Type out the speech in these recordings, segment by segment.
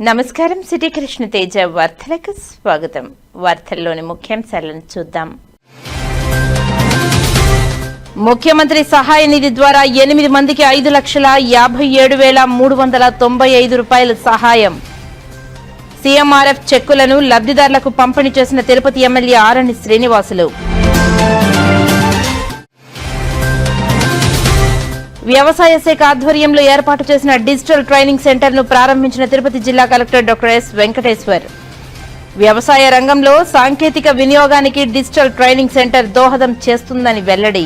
నమస్కారం. సిటీ కృష్ణ తేజ వార్తలకు స్వాగతం. వార్తల్లోని ముఖ్యాంశాలను చూద్దాం. ముఖ్యమంత్రి సహాయ నిధి ద్వారా 8 మందికి 5,57,395 రూపాయల సహాయం. సీఎంఆర్ఎఫ్ చెక్కులను లబ్ధిదారులకు పంపిణీ చేసిన తిరుపతి ఎమ్మెల్యే ఆరణి శ్రీనివాసులు. వ్యవసాయ శాఖ ఆధ్వర్యంలో ఏర్పాటు చేసిన డిజిటల్ ట్రైనింగ్ సెంటర్ ను ప్రారంభించిన తిరుపతి జిల్లా కలెక్టర్ డాక్టర్ ఎస్ వెంకటేశ్వర్. వ్యవసాయ రంగంలో సాంకేతిక వినియోగానికి డిజిటల్ ట్రైనింగ్ సెంటర్ దోహదం చేస్తుందని వెల్లడి.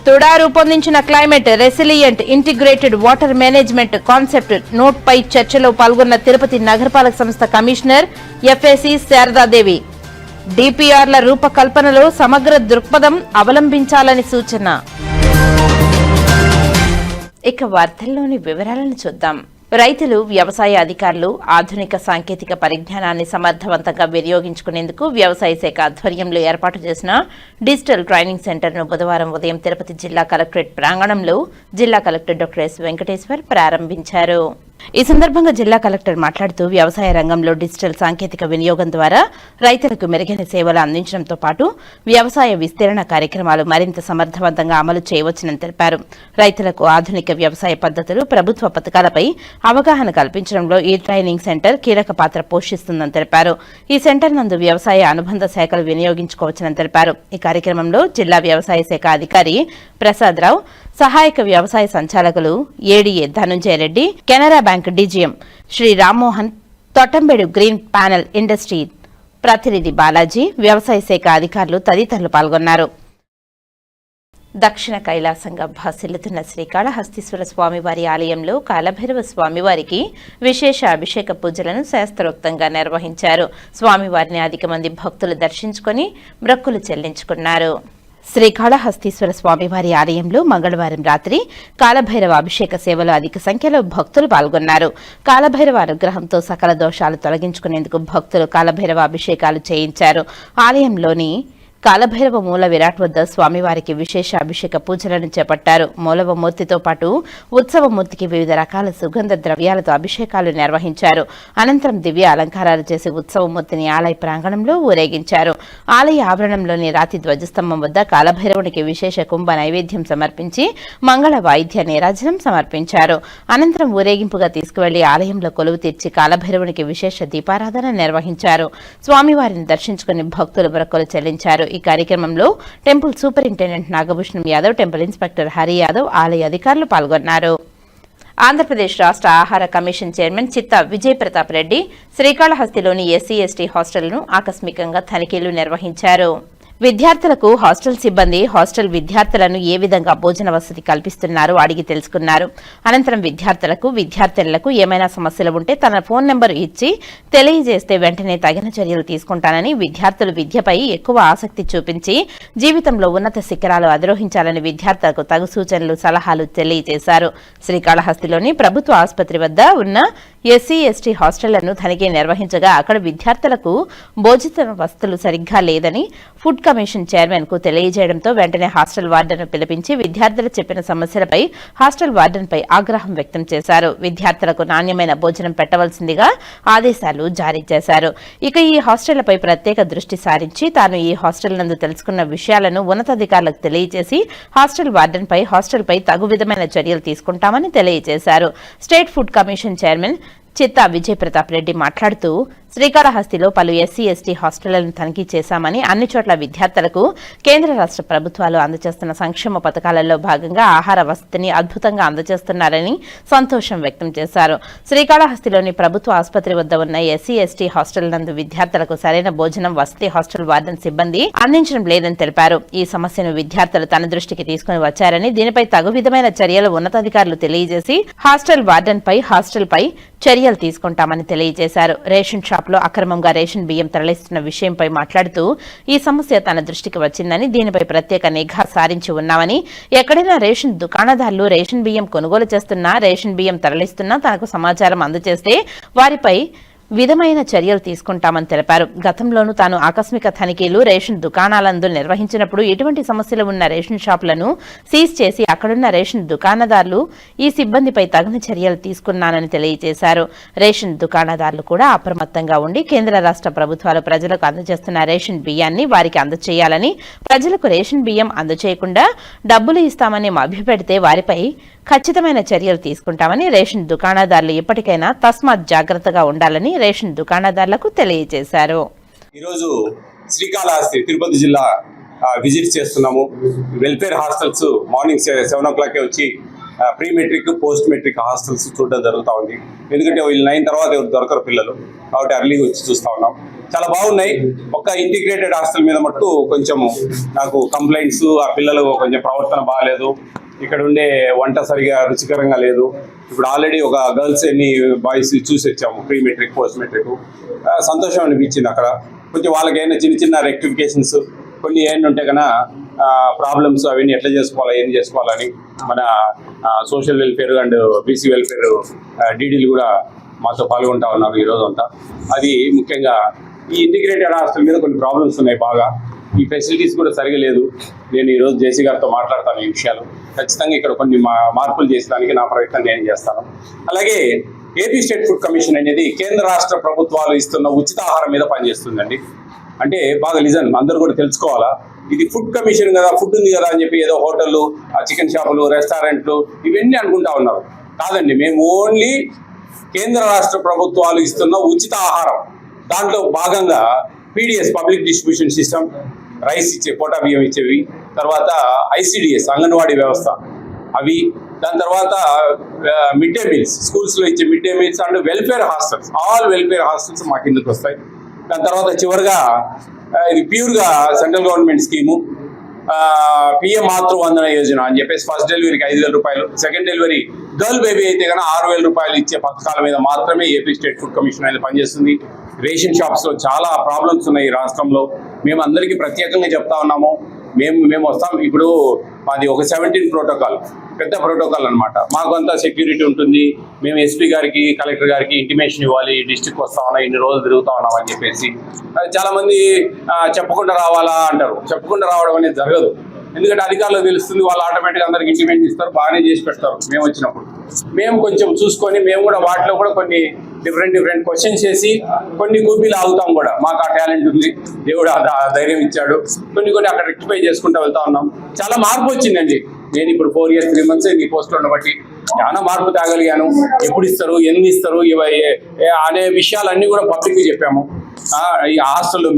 తుడా రూపొందించిన climate resilient integrated water management concept note పై చర్చలో పాల్గొన్న తిరుపతి నగరపాలక సంస్థ కమిషనర్ ఎఫ్ఏసి శారదాదేవి. డిపిఆర్ల రూపకల్పనలో సమగ్ర దృక్పథం అవలంబించాలని సూచన. ఇక వార్తల్లోని వివరాలను చూద్దాం. రైతులు, వ్యవసాయ అధికారులు ఆధునిక సాంకేతిక పరిజ్ఞానాన్ని సమర్థవంతంగా వినియోగించుకునేందుకు వ్యవసాయ శాఖ ఆధ్వర్యంలో ఏర్పాటు చేసిన డిజిటల్ ట్రైనింగ్ సెంటర్ను బుధవారం ఉదయం తిరుపతి జిల్లా కలెక్టరేట్ ప్రాంగణంలో జిల్లా కలెక్టర్ డాక్టర్ ఎస్ వెంకటేశ్వర్ ప్రారంభించారు. ఈ సందర్భంగా జిల్లా కలెక్టర్ మాట్లాడుతూ వ్యవసాయ రంగంలో డిజిటల్ సాంకేతిక వినియోగం ద్వారా రైతులకు మెరుగైన సేవలు అందించడంతో పాటు వ్యవసాయ విస్తరణ కార్యక్రమాలు మరింత సమర్థవంతంగా అమలు చేయవచ్చునని తెలిపారు. రైతులకు ఆధునిక వ్యవసాయ పద్ధతులు, ప్రభుత్వ పథకాలపై అవగాహన కల్పించడంలో ఈ ట్రైనింగ్ సెంటర్ కీలక పాత్ర పోషిస్తుందని తెలిపారు. ఈ సెంటర్ నందు వ్యవసాయ అనుబంధ శాఖలు వినియోగించుకోవచ్చునని తెలిపారు. ఈ కార్యక్రమంలో జిల్లా వ్యవసాయ శాఖ అధికారి ప్రసాద్ రావు, సహాయక వ్యవసాయ సంచాలకులు ADA Dhananjaya Reddy, Canara bank DGM Shri Rammohan, Thottambedu green panel industry ప్రతినిధి బాలాజీ, వ్యవసాయ శాఖ అధికారులు తదితరులు పాల్గొన్నారు. దక్షిణ కైలాసంగా భాసిల్లుతున్న శ్రీకాళహస్తీశ్వర స్వామివారి ఆలయంలో కాలభైరవ స్వామివారికి విశేష అభిషేక పూజలను శాస్త్రోక్తంగా నిర్వహించారు. స్వామివారిని అధిక మంది భక్తులు దర్శించుకుని మొక్కులు చెల్లించుకున్నారు. శ్రీకాళహస్తీశ్వర స్వామివారి ఆలయంలో మంగళవారం రాత్రి కాలభైరవ అభిషేక సేవలో అధిక సంఖ్యలో భక్తులు పాల్గొన్నారు. కాలభైరవ అనుగ్రహంతో సకల దోషాలు తొలగించుకునేందుకు భక్తులు కాలభైరవ అభిషేకాలు చేయించారు. ఆలయంలోని కాలభైరవ మూల విరాట్ వద్ద స్వామివారికి విశేష అభిషేక పూజలను చేపట్టారు. మూలవమూర్తితో పాటు ఉత్సవమూర్తికి వివిధ రకాల సుగంధ ద్రవ్యాలతో అభిషేకాలు నిర్వహించారు. అనంతరం దివ్య అలంకారాలు చేసి ఉత్సవమూర్తిని ఆలయ ప్రాంగణంలో ఊరేగించారు. ఆలయ ఆవరణంలోని రాతి ధ్వజస్తంభం వద్ద కాలభైరవునికి విశేష కుంభ నైవేద్యం సమర్పించి మంగళ వాయిద్య నీరాజనం సమర్పించారు. అనంతరం ఊరేగింపుగా తీసుకువెళ్లి ఆలయంలో కొలువు తీర్చి కాలభైరవునికి విశేష దీపారాధన నిర్వహించారు. స్వామివారిని దర్శించుకుని భక్తులు మొక్కులు చెల్లించారు. ఈ కార్యక్రమంలో temple superintendent Nagabhushanam Yadav, temple inspector Hari Yadav, ఆలయ అధికారులు పాల్గొన్నారు. ఆంధ్రప్రదేశ్ రాష్ట్ర ఆహార కమిషన్ చైర్మన్ చిత్తా విజయ్ ప్రతాప్ రెడ్డి శ్రీకాళహస్తిలోని ఎస్సీ ఎస్టీ హాస్టల్ను ఆకస్మికంగా తనిఖీలు నిర్వహించారు. విద్యార్థులకు హాస్టల్ సిబ్బంది హాస్టల్ విద్యార్థులను ఏ విధంగా భోజన వసతి కల్పిస్తున్నారో అడిగి తెలుసుకున్నారు. అనంతరం విద్యార్థులకు ఏమైనా సమస్యలు ఉంటే తన ఫోన్ నెంబర్ ఇచ్చి తెలియజేస్తే వెంటనే తగిన చర్యలు తీసుకుంటానని, విద్యార్థులు విద్యపై ఎక్కువ ఆసక్తి చూపించి జీవితంలో ఉన్నత శిఖరాలు అధిరోహించాలని విద్యార్థులకు తగు సూచనలు, సలహాలు తెలియజేశారు. శ్రీకాళహస్తిలోని ప్రభుత్వ ఆసుపత్రి వద్ద ఉన్న ఎస్సీ ఎస్టీ హాస్టళ్లను తనిఖీ నిర్వహించగా అక్కడ విద్యార్థులకు భోజన వసతులు సరిగ్గా లేదని ఫుడ్ కమిషన్ చైర్మన్ కు తెలియజేయడంతో వెంటనే హాస్టల్ వార్డెన్ పిలిపించి విద్యార్థులు చెప్పిన సమస్యలపై హాస్టల్ వార్డెన్ పై ఆగ్రహం వ్యక్తం చేశారు. విద్యార్థులకు నాణ్యమైన భోజనం పెట్టవలసిందిగా ఆదేశాలు జారీ చేశారు. ఇక ఈ హాస్టళ్లపై ప్రత్యేక దృష్టి సారించి తాను ఈ హాస్టల్ నందు తెలుసుకున్న విషయాలను ఉన్నతాధికారులకు తెలియజేసి హాస్టల్ వార్డెన్ పై హాస్టల్ పై తగు విధమైన చర్యలు తీసుకుంటామని తెలియజేశారు. స్టేట్ ఫుడ్ కమిషన్ చైర్మన్ చిత్తా విజయ్ ప్రతాప్ రెడ్డి మాట్లాడుతూ శ్రీకాళహస్తిలో పలు ఎస్సీ ఎస్టీ హాస్టళ్లను తనిఖీ చేశామని, అన్ని చోట్ల విద్యార్థులకు కేంద్ర రాష్ట్ర ప్రభుత్వాలు అందజేస్తున్న సంక్షేమ పథకాలలో భాగంగా ఆహార వసతిని అద్భుతంగా అందజేస్తున్నారని సంతోషం వ్యక్తం చేశారు. శ్రీకాళహస్తిలోని ప్రభుత్వ ఆసుపత్రి వద్ద ఉన్న ఎస్సీ ఎస్టీ హాస్టల్ నందు విద్యార్థులకు సరైన భోజనం వసతి హాస్టల్ వార్డెన్ సిబ్బంది అందించడం లేదని తెలిపారు. ఈ సమస్యను విద్యార్థులు తన దృష్టికి తీసుకుని వచ్చారని, దీనిపై తగు విధమైన చర్యలు ఉన్నతాధికారులు తెలియజేసి హాస్టల్ వార్డెన్ పై హాస్టల్ పై చర్యలు తీసుకుంటామని తెలియజేశారు. రేషన్ షాప్లో అక్రమంగా రేషన్ బియ్యం తరలిస్తున్న విషయంపై మాట్లాడుతూ ఈ సమస్య తన దృష్టికి వచ్చిందని, దీనిపై ప్రత్యేక నిఘా సారించి ఉన్నామని, ఎక్కడైనా రేషన్ దుకాణదారులు రేషన్ బియ్యం కొనుగోలు చేస్తున్నా, రేషన్ బియ్యం తరలిస్తున్నా తనకు సమాచారం అందజేస్తే వారిపై విధమైన చర్యలు తీసుకుంటామని తెలిపారు. గతంలోనూ తాను ఆకస్మిక తనిఖీలు రేషన్ దుకాణాలందు నిర్వహించినప్పుడు ఎటువంటి సమస్యలు ఉన్న రేషన్ షాపులను సీజ్ చేసి అక్కడున్న రేషన్ దుకాణదారులు ఈ సిబ్బందిపై తగిన చర్యలు తీసుకున్నానని తెలియజేశారు. రేషన్ దుకాణదారులు కూడా అప్రమత్తంగా ఉండి కేంద్ర రాష్ట్ర ప్రభుత్వాలు ప్రజలకు అందజేస్తున్న రేషన్ బియ్యాన్ని వారికి అందజేయాలని, ప్రజలకు రేషన్ బియ్యం అందజేయకుండా డబ్బులు ఇస్తామని మభ్యపెడితే వారిపై ఖచ్చితమైన చర్యలు తీసుకుంటామని, రేషన్ దుకాణదారులు ఇప్పటికైనా తస్మాత్ జాగ్రత్తగా ఉండాలని రేషన్ దుకాణదారులకు తెలియజేశారు. ఈరోజు శ్రీకాళహస్తి తిరుపతి జిల్లా విజిట్ చేస్తున్నాము. వెల్ఫేర్ హాస్టల్స్ మార్నింగ్ 7 o'clock వచ్చి pre matric post matric hostels చూడడం జరుగుతూ ఉంది. ఎందుకంటే వీళ్ళు 9 తర్వాత ఎవరు దొరకరు పిల్లలు, కాబట్టి అర్లీగా వచ్చి చూస్తూ ఉన్నాం. చాలా బాగున్నాయి. ఒక్క ఇంటిగ్రేటెడ్ హాస్టల్ మీద మట్టు కొంచెం నాకు కంప్లైంట్స్, ఆ పిల్లలు కొంచెం ప్రవర్తన బాగాలేదు, ఇక్కడ ఉండే వంట సరిగా రుచికరంగా లేదు. ఇప్పుడు ఆల్రెడీ ఒక గర్ల్స్ బాయ్స్ చూసి వచ్చాము ప్రీ మెట్రిక్ పోస్ట్ మెట్రిక్. సంతోషం అనిపించింది. అక్కడ కొంచెం వాళ్ళకైనా చిన్న చిన్న రెక్టిఫికేషన్స్ కొన్ని ఏంటి ఉంటే కన్నా ప్రాబ్లమ్స్ అవన్నీ ఎట్లా చేసుకోవాలా ఏం చేసుకోవాలని మన social welfare and BC welfare డీడీలు కూడా మాతో పాల్గొంటా ఉన్నారు ఈరోజు అంతా. అది ముఖ్యంగా ఈ ఇంటిగ్రేటెడ్ హాస్టల్ మీద కొన్ని ప్రాబ్లమ్స్ ఉన్నాయి బాగా. ఈ ఫెసిలిటీస్ కూడా సరిగా లేదు. నేను ఈరోజు జేసీ గారితో మాట్లాడతాను ఈ విషయాలు. ఖచ్చితంగా ఇక్కడ కొన్ని మార్పులు చేసడానికి నా ప్రయత్నం నేను చేస్తాను. అలాగే ఏపీ స్టేట్ ఫుడ్ కమిషన్ అనేది కేంద్ర రాష్ట్ర ప్రభుత్వాలు ఇస్తున్న ఉచిత ఆహారం మీద పనిచేస్తుందండి. అంటే బాగా లిజన్ అందరూ కూడా తెలుసుకోవాలా. ఇది ఫుడ్ కమిషన్ కదా, ఫుడ్ ఉంది కదా అని చెప్పి ఏదో హోటళ్ళు, చికెన్ షాపులు, రెస్టారెంట్లు ఇవన్నీ అనుకుంటా ఉన్నారు. కాదండి, మేము ఓన్లీ కేంద్ర రాష్ట్ర ప్రభుత్వాలు ఇస్తున్న ఉచిత ఆహారం, దాంట్లో భాగంగా PDS public distribution system, rice ఇచ్చే కోటా బియ్యం ఇచ్చేవి, తర్వాత ఐసిడిఎస్ అంగన్వాడీ వ్యవస్థ అవి, దాని తర్వాత మిడ్ డే మీల్స్ స్కూల్స్లో ఇచ్చే mid day meals and welfare hostels, all welfare hostels మా కిందకి వస్తాయి. దాని తర్వాత చివరిగా ఇది ప్యూర్గా central government scheme PM Matru Vandana Yojana అని చెప్పేసి ఫస్ట్ డెలివరీకి 5,000 రూపాయలు, సెకండ్ డెలివరీ గర్ల్ బేబీ అయితే కన్నా 6,000 రూపాయలు ఇచ్చే పథకాల మీద మాత్రమే ఏపీ స్టేట్ ఫుడ్ కమిషన్ అనేది పనిచేస్తుంది. రేషన్ షాప్స్లో చాలా ప్రాబ్లమ్స్ ఉన్నాయి ఈ రాష్ట్రంలో. మేము అందరికీ ప్రత్యేకంగా చెప్తా ఉన్నాము. మేము వస్తాం. ఇప్పుడు మాది ఒక 17 ప్రోటోకాల్, పెద్ద ప్రోటోకాల్ అనమాట. మాకు అంతా సెక్యూరిటీ ఉంటుంది. మేము ఎస్పీ గారికి, కలెక్టర్ గారికి ఇంటిమేషన్ ఇవ్వాలి, డిస్ట్రిక్ట్ వస్తా ఉన్నా, ఇన్ని రోజులు తిరుగుతా ఉన్నాం అని చెప్పేసి. చాలా మంది చెప్పకుండా రావాలా అంటారు. చెప్పకుండా రావడం అనేది జరగదు. ఎందుకంటే అధికారులకు తెలుస్తుంది, వాళ్ళు ఆటోమేటిక్గా అందరికి ఇంటిమేషన్ ఇస్తారు, బాగానే చేసి పెడతారు. మేము వచ్చినప్పుడు మేము కొంచెం చూసుకొని మేము కూడా వాటిలో కూడా కొన్ని డిఫరెంట్ క్వశ్చన్స్ చేసి కొన్ని కూపీలు ఆగుతాం కూడా. మాకు ఆ టాలెంట్ ఉంది, దేవుడు ఆ ధైర్యం ఇచ్చాడు. కొన్ని అక్కడ రెక్టిఫై చేసుకుంటూ వెళ్తా ఉన్నాం. చాలా మార్పు వచ్చిందండి. నేను ఇప్పుడు 4 years 3 months ఈ పోస్ట్లో ఉండబట్టి చాలా మార్పు తాగలిగాను. ఎప్పుడు ఇస్తారు, ఎన్ని ఇస్తారు అనే విషయాలన్నీ కూడా పబ్లిక్కి చెప్పాము. ఈ హాస్టల్లో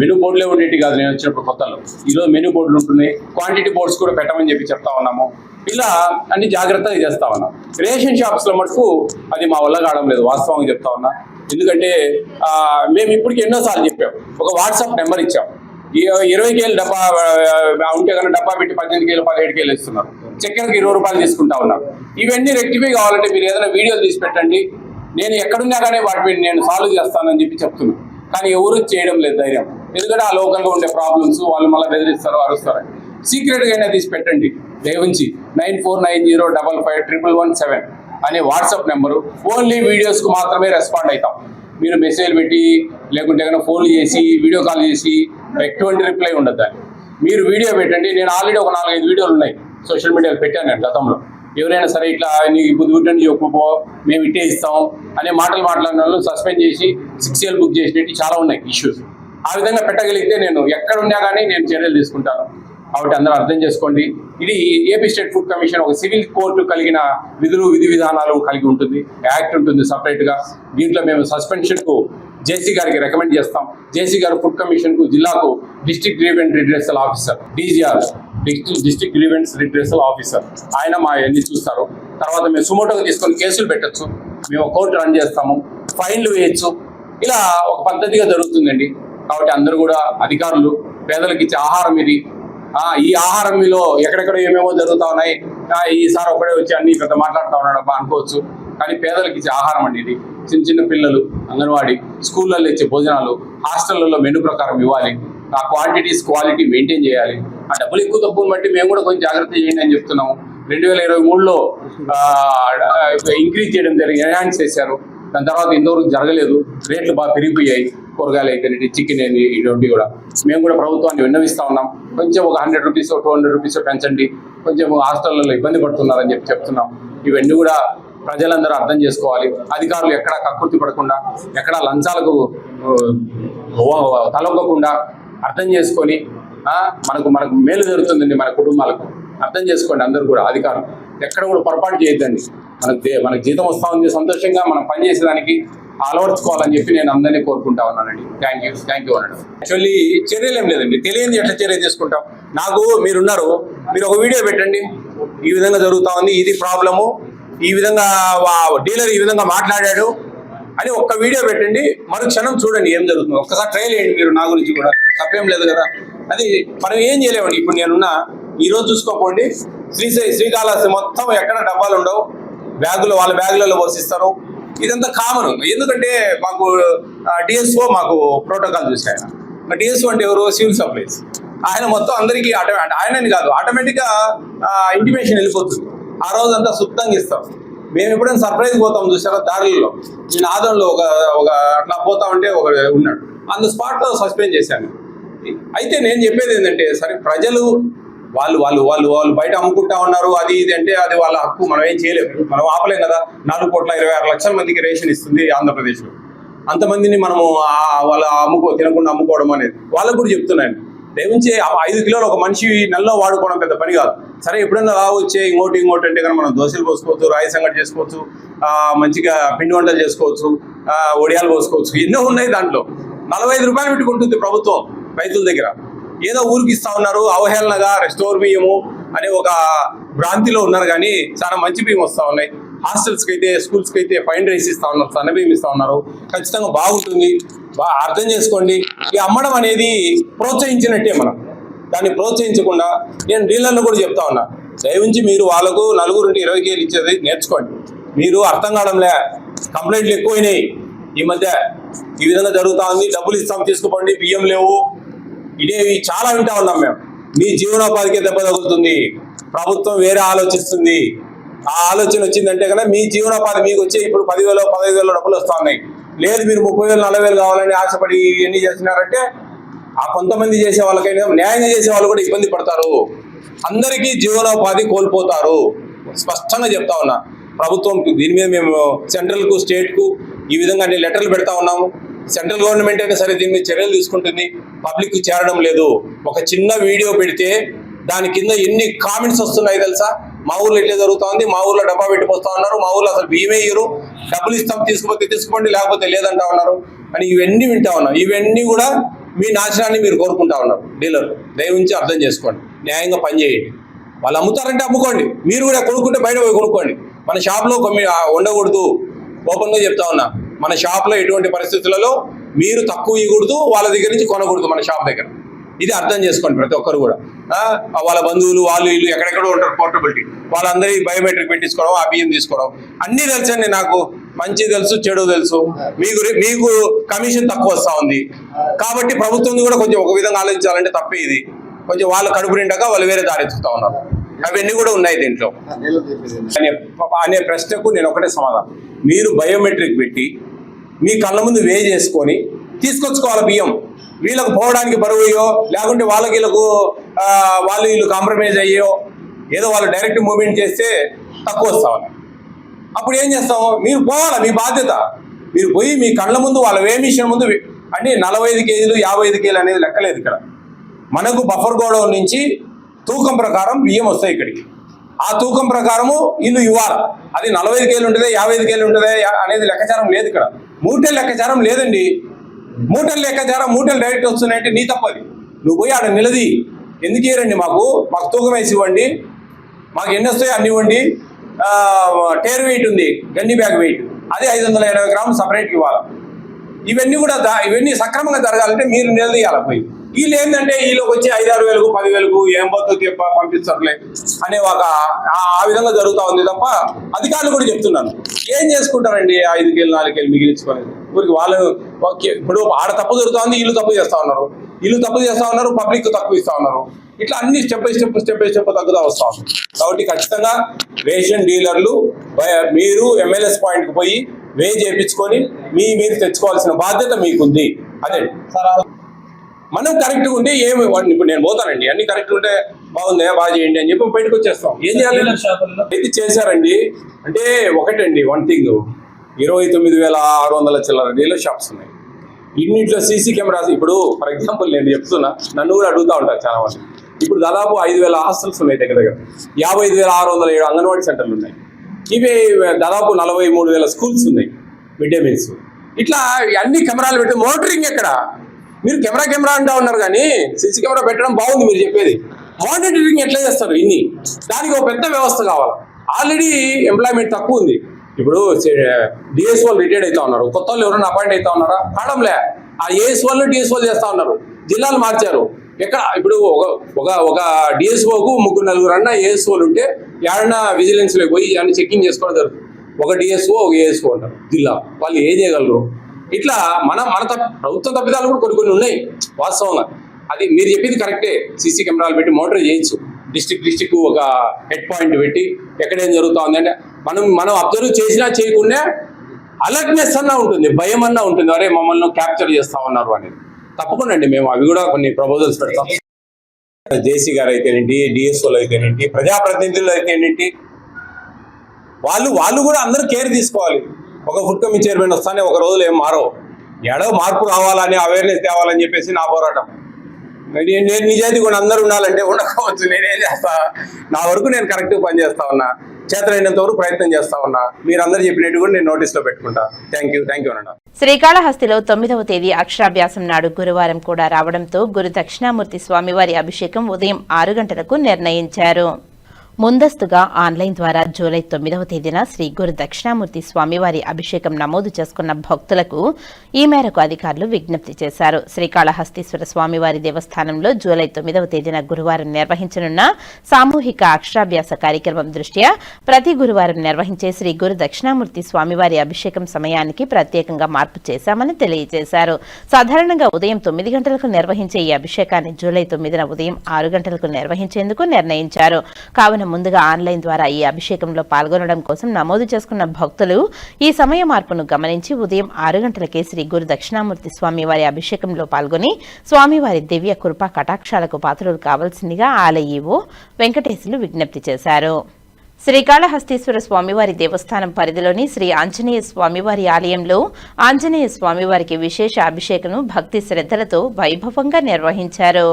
మెనూ బోర్డులే ఉండేవి కాదు నేను వచ్చినప్పుడు కొత్తలో. ఈరోజు మెనూ బోర్డులు ఉంటున్నాయి, క్వాంటిటీ బోర్డ్స్ కూడా పెట్టమని చెప్పి చెప్తా ఉన్నాము. ఇలా అన్ని జాగ్రత్తగా చేస్తా ఉన్నాం. రేషన్ షాప్స్లో మటుకు అది మా వల్ల కావడం లేదు, వాస్తవంగా చెప్తా ఉన్నా. ఎందుకంటే మేము ఇప్పటికి ఎన్నోసార్లు చెప్పాం. ఒక వాట్సాప్ నెంబర్ ఇచ్చాం. 20 కేలు డబ్బా ఉంటే కన్నా డబ్బా పెట్టి 18 కేలు 17 కేలు ఇస్తున్నారు. చక్కెరకి 20 రూపాయలు తీసుకుంటా ఉన్నారు. ఇవన్నీ రెక్టిఫై కావాలంటే మీరు ఏదైనా వీడియోలు తీసి పెట్టండి, నేను ఎక్కడున్నా కానీ వాటి మీద నేను సాల్వ్ చేస్తానని చెప్పి చెప్తున్నాను. కానీ ఎవరు చేయడం లేదు ధైర్యం. ఎందుకంటే ఆ లోకల్గా ఉండే ప్రాబ్లమ్స్ వాళ్ళు మళ్ళీ బెదిరిస్తారు, అరుస్తారు. సీక్రెట్గా అయినా తీసి పెట్టండి దయవుంచి. 9490551117 అనే వాట్సాప్ నెంబరు. ఓన్లీ వీడియోస్కు మాత్రమే రెస్పాండ్ అవుతాం. మీరు మెసేజ్ పెట్టి లేకుంటే కనుక ఫోన్లు చేసి వీడియో కాల్ చేసి ఎటువంటి రిప్లై ఉండదు. దాన్ని మీరు వీడియో పెట్టండి. నేను ఆల్రెడీ ఒక 4-5 వీడియోలు ఉన్నాయి సోషల్ మీడియాలో పెట్టాను నేను గతంలో. ఎవరైనా సరే ఇట్లా నీకు బుద్ధి పుట్టండి చెప్పుకో, మేము ఇట్టే ఇస్తాం అనే మాటలు మాట్లాడిన వాళ్ళు సస్పెండ్ చేసి 6 years బుక్ చేసినట్టు చాలా ఉన్నాయి ఇష్యూస్. ఆ విధంగా పెట్టగలిగితే నేను ఎక్కడున్నా కానీ నేను చర్యలు తీసుకుంటాను. కాబట్టి అందరూ అర్థం చేసుకోండి. ఇది ఏపీ స్టేట్ ఫుడ్ కమిషన్ ఒక సివిల్ కోర్టు కలిగిన విధి విధానాలు కలిగి ఉంటుంది. యాక్ట్ ఉంటుంది సపరేట్గా. దీంట్లో మేము సస్పెన్షన్కు జేసీ గారికి రికమెండ్ చేస్తాం. జేసీ గారు ఫుడ్ కమిషన్కు, జిల్లాకు district grievance redressal officer, DGR district grievance redressal officer, ఆయన మా అన్ని చూస్తారు. తర్వాత మేము సుమోటోగా తీసుకొని కేసులు పెట్టచ్చు, మేము కోర్టు రన్ చేస్తాము, ఫైన్లు వేయచ్చు. ఇలా ఒక పద్ధతిగా జరుగుతుందండి. కాబట్టి అందరూ కూడా అధికారులు పేదలకు ఇచ్చే ఆహారం ఇది. ఈ ఆహారం మీలో ఎక్కడెక్కడ ఏమేమో జరుగుతూ ఉన్నాయి. ఈసారి ఒకడే వచ్చి అన్ని పెద్ద మాట్లాడుతూ ఉన్నాడబ్బా అనుకోవచ్చు. కానీ పేదలకు ఇచ్చే ఆహారం అండి ఇది. చిన్న పిల్లలు అంగన్వాడీ స్కూళ్ళల్లో ఇచ్చే భోజనాలు హాస్టళ్లలో మెనూ ప్రకారం ఇవ్వాలి. ఆ క్వాంటిటీస్ క్వాలిటీ మెయింటైన్ చేయాలి. ఆ డబ్బులు ఎక్కువ తక్కువని బట్టి మేము కూడా కొంచెం జాగ్రత్త చేయండి అని చెప్తున్నాము. 2023లో ఇంక్రీజ్ చేయడం జరిగింది, ఎన్హాన్స్ చేశారు. దాని తర్వాత ఇంతవరకు జరగలేదు. రేట్లు బాగా పెరిగిపోయాయి, కూరగాయలు అయితే చికెన్ ఏంటి ఇటువంటి కూడా. మేము కూడా ప్రభుత్వాన్ని విన్నవిస్తూ ఉన్నాం, కొంచెం ఒక 100 రూపీస్ 200 రూపీస్ పెంచండి, కొంచెం హాస్టల్లో ఇబ్బంది పడుతున్నారని చెప్తున్నాం. ఇవన్నీ కూడా ప్రజలందరూ అర్థం చేసుకోవాలి. అధికారులు ఎక్కడా కక్కుర్తి పడకుండా, ఎక్కడా లంచాలకు తలొగ్గకుండా అర్థం చేసుకొని మనకు మేలు జరుగుతుందండి. మన కుటుంబాలకు అర్థం చేసుకోండి అందరూ కూడా. అధికారులు ఎక్కడ కూడా పొరపాటు చేయొద్దండి. మనకు జీతం వస్తూ ఉంది, సంతోషంగా మనం పనిచేసేదానికి అలవర్చుకోవాలని చెప్పి నేను అందరినీ కోరుకుంటా ఉన్నానండి. థ్యాంక్ యూ అన్నాడు. యాక్చువల్లీ చర్యలు ఏం లేదండి, తెలియని ఎట్లా చర్య తీసుకుంటాం. నాకు మీరున్నారు, మీరు ఒక వీడియో పెట్టండి, ఈ విధంగా జరుగుతూ ఉంది, ఇది ప్రాబ్లము, ఈ విధంగా డీలర్ ఈ విధంగా మాట్లాడాడు అని ఒక్క వీడియో పెట్టండి, మరుక్షణం చూడండి ఏం జరుగుతుంది. ఒక్కసారి ట్రైల్ చేయండి మీరు, నా గురించి కూడా తప్పేం లేదు కదా. అది మనం ఏం చేయలేమండి. ఇప్పుడు నేనున్న ఈరోజు చూసుకోకండి, శ్రీకాళహస్తి మొత్తం ఎక్కడ డబ్బాలు ఉండవు, వాళ్ళ బ్యాగులలో పోసిస్తారు. ఇదంతా కామన్. ఎందుకంటే మాకు డిఎస్ఓ మాకు ప్రోటోకాల్ చూసాయన. డిఎస్ఓ అంటే ఎవరు? Civil supplies. ఆయన మొత్తం అందరికీ ఆయనని కాదు, ఆటోమేటిక్గా ఇంటిమేషన్ వెళ్ళిపోతుంది. ఆ రోజంతా శుద్ధంగా ఇస్తాం. మేము ఎప్పుడైనా సర్ప్రైజ్ పోతాం చూసారా, దారిలో నేను ఆదంలో ఒక అట్లా పోతా ఉంటే ఒక ఉన్నాడు, అందు స్పాట్లో సస్పెండ్ చేశాను. అయితే నేను చెప్పేది ఏంటంటే, సరే ప్రజలు వాళ్ళు బయట అమ్ముకుంటా ఉన్నారు, అది ఇది అంటే అది వాళ్ళ హక్కు, మనం ఏం చేయలేము, మనం ఆపలేం కదా. 4,26,00,000 మందికి రేషన్ ఇస్తుంది ఆంధ్రప్రదేశ్లో. అంతమందిని మనము వాళ్ళ తినకుండా అమ్ముకోవడం అనేది వాళ్ళకు కూడా చెప్తున్నాను. దయవుంచి 5 కిలోలు ఒక మనిషి నెలలో వాడుకోవడం పెద్ద పని కాదు. సరే ఎప్పుడైనా వచ్చే ఇంకోటి అంటే కనుక మనం దోశలు పోసుకోవచ్చు, రాయి సంగటి చేసుకోవచ్చు, మంచిగా పిండి వంటలు చేసుకోవచ్చు, ఒడియాలు పోసుకోవచ్చు, ఎన్నో ఉన్నాయి. దాంట్లో 45 రూపాయలు పెట్టుకుంటుంది ప్రభుత్వం రైతుల దగ్గర. ఏదో ఊరికి ఇస్తా ఉన్నారు అవహేళనగా, స్టోర్ బియ్యము అనే ఒక భ్రాంతిలో ఉన్నారు. కానీ చాలా మంచి బియ్యం వస్తూ ఉన్నాయి. హాస్టల్స్కి అయితే, స్కూల్స్కి అయితే ఫైన్ రైస్ ఇస్తా ఉన్నారు, సన్న బియ్యం ఇస్తా ఉన్నారు. ఖచ్చితంగా బాగుంటుంది, బాగా అర్థం చేసుకోండి. ఈ అమ్మడం అనేది ప్రోత్సహించినట్టే. మనం దాన్ని ప్రోత్సహించకుండా నేను డీలర్లు కూడా చెప్తా ఉన్నా, దయవుంచి మీరు వాళ్ళకు 20 కేలు ఇచ్చేది నేర్చుకోండి. మీరు అర్థం కావడంలే, కంప్లైంట్లు ఎక్కువైనాయి ఈ మధ్య. ఈ విధంగా జరుగుతూ ఉంది, డబ్బులు ఇస్తాం తీసుకోండి, బియ్యం లేవు, ఇదేవి చాలా వింటా ఉన్నాం మేము. మీ జీవనోపాధికే దెబ్బ తగులుతుంది. ప్రభుత్వం వేరే ఆలోచిస్తుంది. ఆ ఆలోచన వచ్చిందంటే కనుక మీ జీవనోపాధి మీకు వచ్చే ఇప్పుడు 10,000 15,000 డబ్బులు వస్తూ ఉన్నాయి. లేదు మీరు 30,000 40,000 కావాలని ఆశపడి ఎన్ని చేస్తున్నారంటే, ఆ కొంతమంది చేసే వాళ్ళకైనా న్యాయంగా చేసే వాళ్ళు కూడా ఇబ్బంది పడతారు. అందరికీ జీవనోపాధి కోల్పోతారు. స్పష్టంగా చెప్తా ఉన్నా. ప్రభుత్వం దీని మీద మేము సెంట్రల్కు, స్టేట్కు ఈ విధంగా లెటర్లు పెడతా ఉన్నాము. సెంట్రల్ గవర్నమెంట్ అయినా సరే దీని మీద చర్యలు తీసుకుంటుంది. పబ్లిక్ చేరడం లేదు. ఒక చిన్న వీడియో పెడితే దాని కింద ఎన్ని కామెంట్స్ వస్తున్నాయి తెలుసా? మా ఊర్లో ఇట్లే జరుగుతుంది, మా ఊర్లో డబ్బా పెట్టిపోతా ఉన్నారు, మా ఊర్లో అసలు బియ్యమే ఇయ్యరు, డబ్బులు ఇస్తాం తీసుకుపోతే తీసుకోండి లేకపోతే లేదంటా ఉన్నారు అని ఇవన్నీ వింటా ఉన్నాం. ఇవన్నీ కూడా మీ నాశనాన్ని మీరు కోరుకుంటా ఉన్నారు. డీలర్ దయవుంచి అర్థం చేసుకోండి, న్యాయంగా పనిచేయండి. వాళ్ళు అమ్ముతారంటే అమ్ముకోండి, మీరు కూడా కొనుక్కుంటే బయట పోయి కొనుక్కోండి. మన షాప్లో ఉండకూడదు. ఓపెన్గా చెప్తా ఉన్నా, మన షాప్లో ఎటువంటి పరిస్థితులలో మీరు తక్కువ ఇవ్వకూడదు, వాళ్ళ దగ్గర నుంచి కొనకూడదు మన షాప్ దగ్గర. ఇది అర్థం చేసుకోండి ప్రతి ఒక్కరు కూడా. వాళ్ళ బంధువులు వాళ్ళు వీళ్ళు ఎక్కడెక్కడో ఉంటారు, పోర్టబిలిటీ, వాళ్ళందరికీ బయోమెట్రిక్ పెట్టించుకోవడం, ఆ బియ్యం తీసుకోవడం అన్నీ తెలుసండి. నాకు మంచి తెలుసు, చెడు తెలుసు. మీకు కమిషన్ తక్కువ వస్తూ ఉంది కాబట్టి ప్రభుత్వం కూడా కొంచెం ఒక విధంగా ఆలోచించాలంటే తప్పే ఇది. కొంచెం వాళ్ళ కడుపు నిండాక వాళ్ళు వేరే దారి ఎత్తుకుతా ఉన్నారు. అవన్నీ కూడా ఉన్నాయి దీంట్లో. అనే ప్రశ్నకు నేను ఒకటే సమాధానం, మీరు బయోమెట్రిక్ పెట్టి మీ కళ్ళ ముందు వే చేసుకొని తీసుకొచ్చుకోవాలి బియ్యం. వీళ్ళకు పోవడానికి బరువు అయ్యో, లేకుంటే వీళ్ళకు వీళ్ళు కాంప్రమైజ్ అయ్యో, ఏదో వాళ్ళు డైరెక్ట్ మూవ్మెంట్ చేస్తే తక్కువ వస్తామని. అప్పుడు ఏం చేస్తాం? మీరు పోవాలి, మీ బాధ్యత. మీరు పోయి మీ కళ్ళ ముందు వాళ్ళ వేమిషన్ ముందు అంటే 45 కేజీలు 55 కేజీలు అనేది లెక్కలేదు ఇక్కడ. మనకు బఫర్ గోడౌన్ నుంచి తూకం ప్రకారం బియ్యం వస్తాయి ఇక్కడికి. ఆ తూకం ప్రకారము వీళ్ళు ఇవ్వాలి. అది 45 కేజీలు ఉంటుంది, 55 కేజీలు ఉంటుంది అనేది లెక్కాచారం లేదు ఇక్కడ. మూటల లెక్కాచారం లేదండి. మూటల లెక్కాచారం, మూటలు డైరెక్ట్ వస్తున్నాయంటే నీ తప్పది. నువ్వు పోయి ఆడ నిలది, ఎందుకు ఇయ్యరండి మాకు తూకం వేసి ఇవ్వండి, మాకు ఎన్ని వస్తాయో అన్ని ఇవ్వండి. టేర్ వెయిట్ ఉంది, గన్ని బ్యాగ్ వెయిట్, అది 580 గ్రాములు సపరేట్గా ఇవ్వాలి. ఇవన్నీ కూడా ఇవన్నీ సక్రమంగా జరగాలంటే మీరు నిలదీయాలి పోయి. వీళ్ళు ఏంటంటే వీళ్ళకి వచ్చి 5-6 వేలకు 10,000కు ఏం బతుకు పంపిస్తారులే అనే ఒక ఆ విధంగా జరుగుతూ ఉంది తప్ప, అధికారులు కూడా చెప్తున్నాను, ఏం చేసుకుంటారండి 5 కేజీలు 4 కేజీలు మిగిలించుకోలేదు ఊరికి. వాళ్ళు ఇప్పుడు ఆడ తప్పు జరుగుతుంది, వీళ్ళు తప్పు చేస్తూ ఉన్నారు, పబ్లిక్ తక్కువ ఇస్తూ ఉన్నారు. ఇట్లా అన్ని స్టెప్ బై స్టెప్ తగ్గుతూ వస్తూ ఉంది. కాబట్టి ఖచ్చితంగా రేషన్ డీలర్లు మీరు MLS పాయింట్కి పోయి వే చేయించుకొని మీరు తెచ్చుకోవాల్సిన బాధ్యత మీకుంది. అదే మనం కరెక్ట్గా ఉంటే ఏమి ఇప్పుడు నేను పోతానండి, అన్ని కరెక్ట్గా ఉంటే బాగుంది బాగా చేయండి అని చెప్పి బయటకు వచ్చేస్తాం. ఏం చేయాలి? ఇది చేశారండి అంటే ఒకటండి, వన్ థింగ్ 29,600 చిల్లర డీలర్ షాప్స్ ఉన్నాయి. ఇన్నింటిలో సీసీ కెమెరాస్ ఇప్పుడు ఫర్ ఎగ్జాంపుల్ నేను చెప్తున్నా, నన్ను కూడా అడుగుతూ ఉంటారు చాలా మంది. ఇప్పుడు దాదాపు 5,000 హాస్టల్స్ ఉన్నాయి, దగ్గర 55,607 అంగన్వాడీ సెంటర్లు ఉన్నాయి. ఇవి దాదాపు 43,000 స్కూల్స్ ఉన్నాయి, మిడ్ డే మీల్స్. ఇట్లా అన్ని కెమెరాలు పెట్టి మోనిటరింగ్ ఎక్కడ? మీరు కెమెరా అంటూ ఉన్నారు కానీ సీసీ కెమెరా పెట్టడం బాగుంది మీరు చెప్పేది, మానిటరింగ్ ఎట్లా చేస్తారు? దానికి ఒక పెద్ద వ్యవస్థ కావాలి. ఆల్రెడీ ఎంప్లాయ్మెంట్ తక్కువ ఉంది. ఇప్పుడు డిఎస్ఓలు రిటైర్డ్ అవుతా ఉన్నారు, కొత్త వాళ్ళు ఎవరైనా అపాయింట్ అవుతా ఉన్నారా? కావడంలే. ఆ ఏఎస్ఓలు డిఎస్ఓలు చేస్తూ ఉన్నారు, జిల్లాలు మార్చారు. ఎక్కడ ఇప్పుడు ఒక డిఎస్ఓకు 3-4 అన్న ఏఎస్ఓలు ఉంటే ఏడన్నా విజిలెన్స్లోకి పోయి అన్ని చెక్కింగ్ చేసుకోవడం జరుగుతుంది. ఒక డిఎస్ఓ ఒక ఏఎస్ఓ అంటారు జిల్లా, వాళ్ళు ఏం చేయగలరు? ఇట్లా మన ప్రభుత్వం తప్పిదాలు కూడా కొన్ని ఉన్నాయి వాస్తవంగా. అది మీరు చెప్పింది కరెక్టే, సీసీ కెమెరాలు పెట్టి మోనిటర్ చేయొచ్చు. డిస్టిక్ ఒక హెడ్ పాయింట్ పెట్టి ఎక్కడేం జరుగుతూ ఉంది అంటే మనం అబ్జర్వ్ చేసినా చేయకుండా అలర్ట్నెస్ అన్నా ఉంటుంది, భయం అన్నా ఉంటుంది, అరే మమ్మల్ని క్యాప్చర్ చేస్తా ఉన్నారు అనేది. తప్పకుండా అండి, మేము అవి కూడా కొన్ని ప్రపోజల్స్ పెడతాం. జేసీ గారు అయితేనేంటి, డిఎస్ఓలు అయితేనేంటి, ప్రజాప్రతినిధులు అయితేనేంటి, వాళ్ళు కూడా అందరూ కేర్ తీసుకోవాలి. ఒక ఫుడ్ కమిటీ చైర్మన్ వస్తానే ఒక రోజులు ఏం మారో, ఎడో మార్పు రావాలని అవేర్నెస్ తేవాలని చెప్పేసి నా పోరాటం. నేను నిజాయితీ కూడా అందరూ ఉండాలంటే ఉండకపోవచ్చు, నేనేం చేస్తా, నా వరకు నేను కరెక్ట్గా పనిచేస్తా ఉన్నా, చేతనైనంత వరకు ప్రయత్నం చేస్తా ఉన్నా. మీరందరూ చెప్పినట్టు కూడా నేను నోటీస్లో పెట్టుకుంటా. థ్యాంక్ యూ అన్న. శ్రీకాళహస్తిలో 9వ తేదీ అక్షరాభ్యాసం నాడు గురువారం కూడా రావడంతో గురు దక్షిణామూర్తి స్వామివారి అభిషేకం ఉదయం 6 గంటలకు నిర్ణయించారు. ముందస్తుగా ఆన్లైన్ ద్వారా జూలై 9వ తేదీన శ్రీ గురు దక్షిణామూర్తి స్వామివారి అభిషేకం నమోదు చేసుకున్న భక్తులకు ఈ మేరకు అధికారులు విజ్ఞప్తి చేశారు. శ్రీకాళహస్తీశ్వర స్వామివారి దేవస్థానంలో జూలై 9వ తేదీన గురువారం నిర్వహించనున్న సామూహిక అక్షరాభ్యాస కార్యక్రమం దృష్ట్యా ప్రతి గురువారం నిర్వహించే శ్రీ గురు దక్షిణామూర్తి స్వామివారి అభిషేకం సమయానికి ప్రత్యేకంగా మార్పు చేశామని తెలియజేశారు. సాధారణంగా ఉదయం 9 గంటలకు నిర్వహించే ఈ అభిషేకాన్ని జూలై 9న ఉదయం 6 గంటలకు నిర్వహించేందుకు నిర్ణయించారు. కావున ముందుగా ఆన్లైన్ ద్వారా ఈ అభిషేకంలో పాల్గొనడం కోసం నమోదు చేసుకున్న భక్తులు ఈ సమయ మార్పును గమనించి ఉదయం 6 గంటలకే శ్రీ గురు దక్షిణామూర్తి స్వామివారి అభిషేకంలో పాల్గొని స్వామివారి దివ్య కృపా కటాక్షాలకు పాత్రలు కావాల్సిందిగా ఆలయ ఈవో వెంకటేశులు విజ్ఞప్తి చేశారు. శ్రీకాళహస్తీశ్వర స్వామివారి దేవస్థానం పరిధిలోని శ్రీ ఆంజనేయ స్వామివారి ఆలయంలో ఆంజనేయ స్వామివారికి విశేష అభిషేకం భక్తి శ్రద్ధలతో వైభవంగా నిర్వహించారు.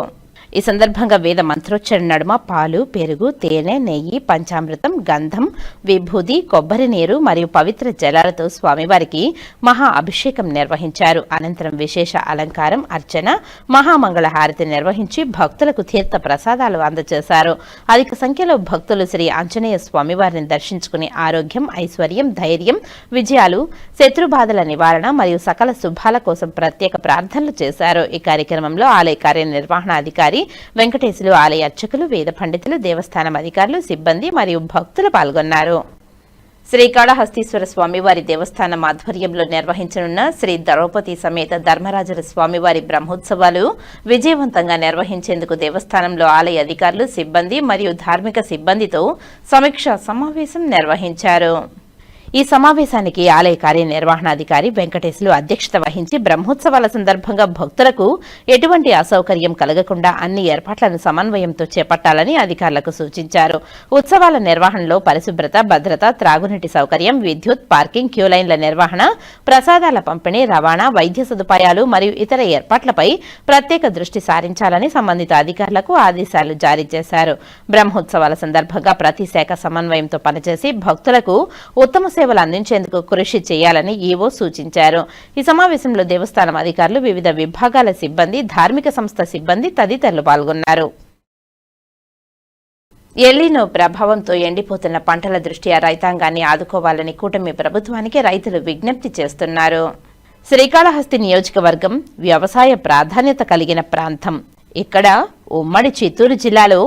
ఈ సందర్భంగా వేద మంత్రోచ్చరణ నడుమ పాలు, పెరుగు, తేనె, నెయ్యి, పంచామృతం, గంధం, విభూది, కొబ్బరి నీరు మరియు పవిత్ర జలాలతో స్వామివారికి మహా అభిషేకం నిర్వహించారు. అనంతరం విశేష అలంకారం, అర్చన, మహామంగళ హారతి నిర్వహించి భక్తులకు తీర్థ ప్రసాదాలు అందజేశారు. అధిక సంఖ్యలో భక్తులు శ్రీ ఆంజనేయ స్వామివారిని దర్శించుకుని ఆరోగ్యం, ఐశ్వర్యం, ధైర్యం, విజయాలు, శత్రుబాధల నివారణ మరియు సకల శుభాల కోసం ప్రత్యేక ప్రార్థనలు చేశారు. ఈ కార్యక్రమంలో ఆలయ కార్యనిర్వహణాధికారి వెంకటేశులు, ఆలయ అర్చకులు, వేద పండితులు, దేవస్థానం అధికారులు, సిబ్బంది మరియు భక్తులు పాల్గొన్నారు. శ్రీకాళహస్తీశ్వర స్వామివారి దేవస్థానం ఆధ్వర్యంలో నిర్వహించనున్న శ్రీ ద్రౌపది సమేత ధర్మరాజుల స్వామివారి బ్రహ్మోత్సవాలు విజయవంతంగా నిర్వహించేందుకు దేవస్థానంలో ఆలయ అధికారులు, సిబ్బంది మరియు ధార్మిక సిబ్బందితో సమీక్షా సమావేశం నిర్వహించారు. ఈ సమావేశానికి ఆలయ కార్యనిర్వహణాధికారి వెంకటేశులు అధ్యక్షత వహించి బ్రహ్మోత్సవాల సందర్భంగా భక్తులకు ఎటువంటి అసౌకర్యం కలగకుండా అన్ని ఏర్పాట్లను సమన్వయంతో చేపట్టాలని అధికారులకు సూచించారు. ఉత్సవాల నిర్వహణలో పరిశుభ్రత, భద్రత, త్రాగునీటి సౌకర్యం, విద్యుత్, పార్కింగ్, క్యూలైన్ల నిర్వహణ, ప్రసాదాల పంపిణీ, రవాణా, వైద్య సదుపాయాలు మరియు ఇతర ఏర్పాట్లపై ప్రత్యేక దృష్టి సారించాలని సంబంధిత అధికారులకు ఆదేశాలు జారీ చేశారు. బ్రహ్మోత్సవాల సందర్భంగా ప్రతి శాఖ సమన్వయంతో పనిచేసి భక్తులకు ఉత్తమ సేవలు అందించేందుకు కృషి చేయాలని ఈవో సూచించారు. ఈ సమావేశంలో దేవస్థానం అధికారులు, వివిధ విభాగాల సిబ్బంది, ధార్మిక సంస్థ సిబ్బంది తదితరులు పాల్గొన్నారు. ఎల్నినో ప్రభావంతో ఎండిపోతున్న పంటల దృష్ట్యా రైతాంగాన్ని ఆదుకోవాలని కూటమి ప్రభుత్వానికి రైతులు విజ్ఞప్తి చేస్తున్నారు. శ్రీకాళహస్తి నియోజకవర్గం వ్యవసాయ ప్రాధాన్యత కలిగిన ప్రాంతం. ఇక్కడ ఉమ్మడి చిత్తూరు జిల్లాలో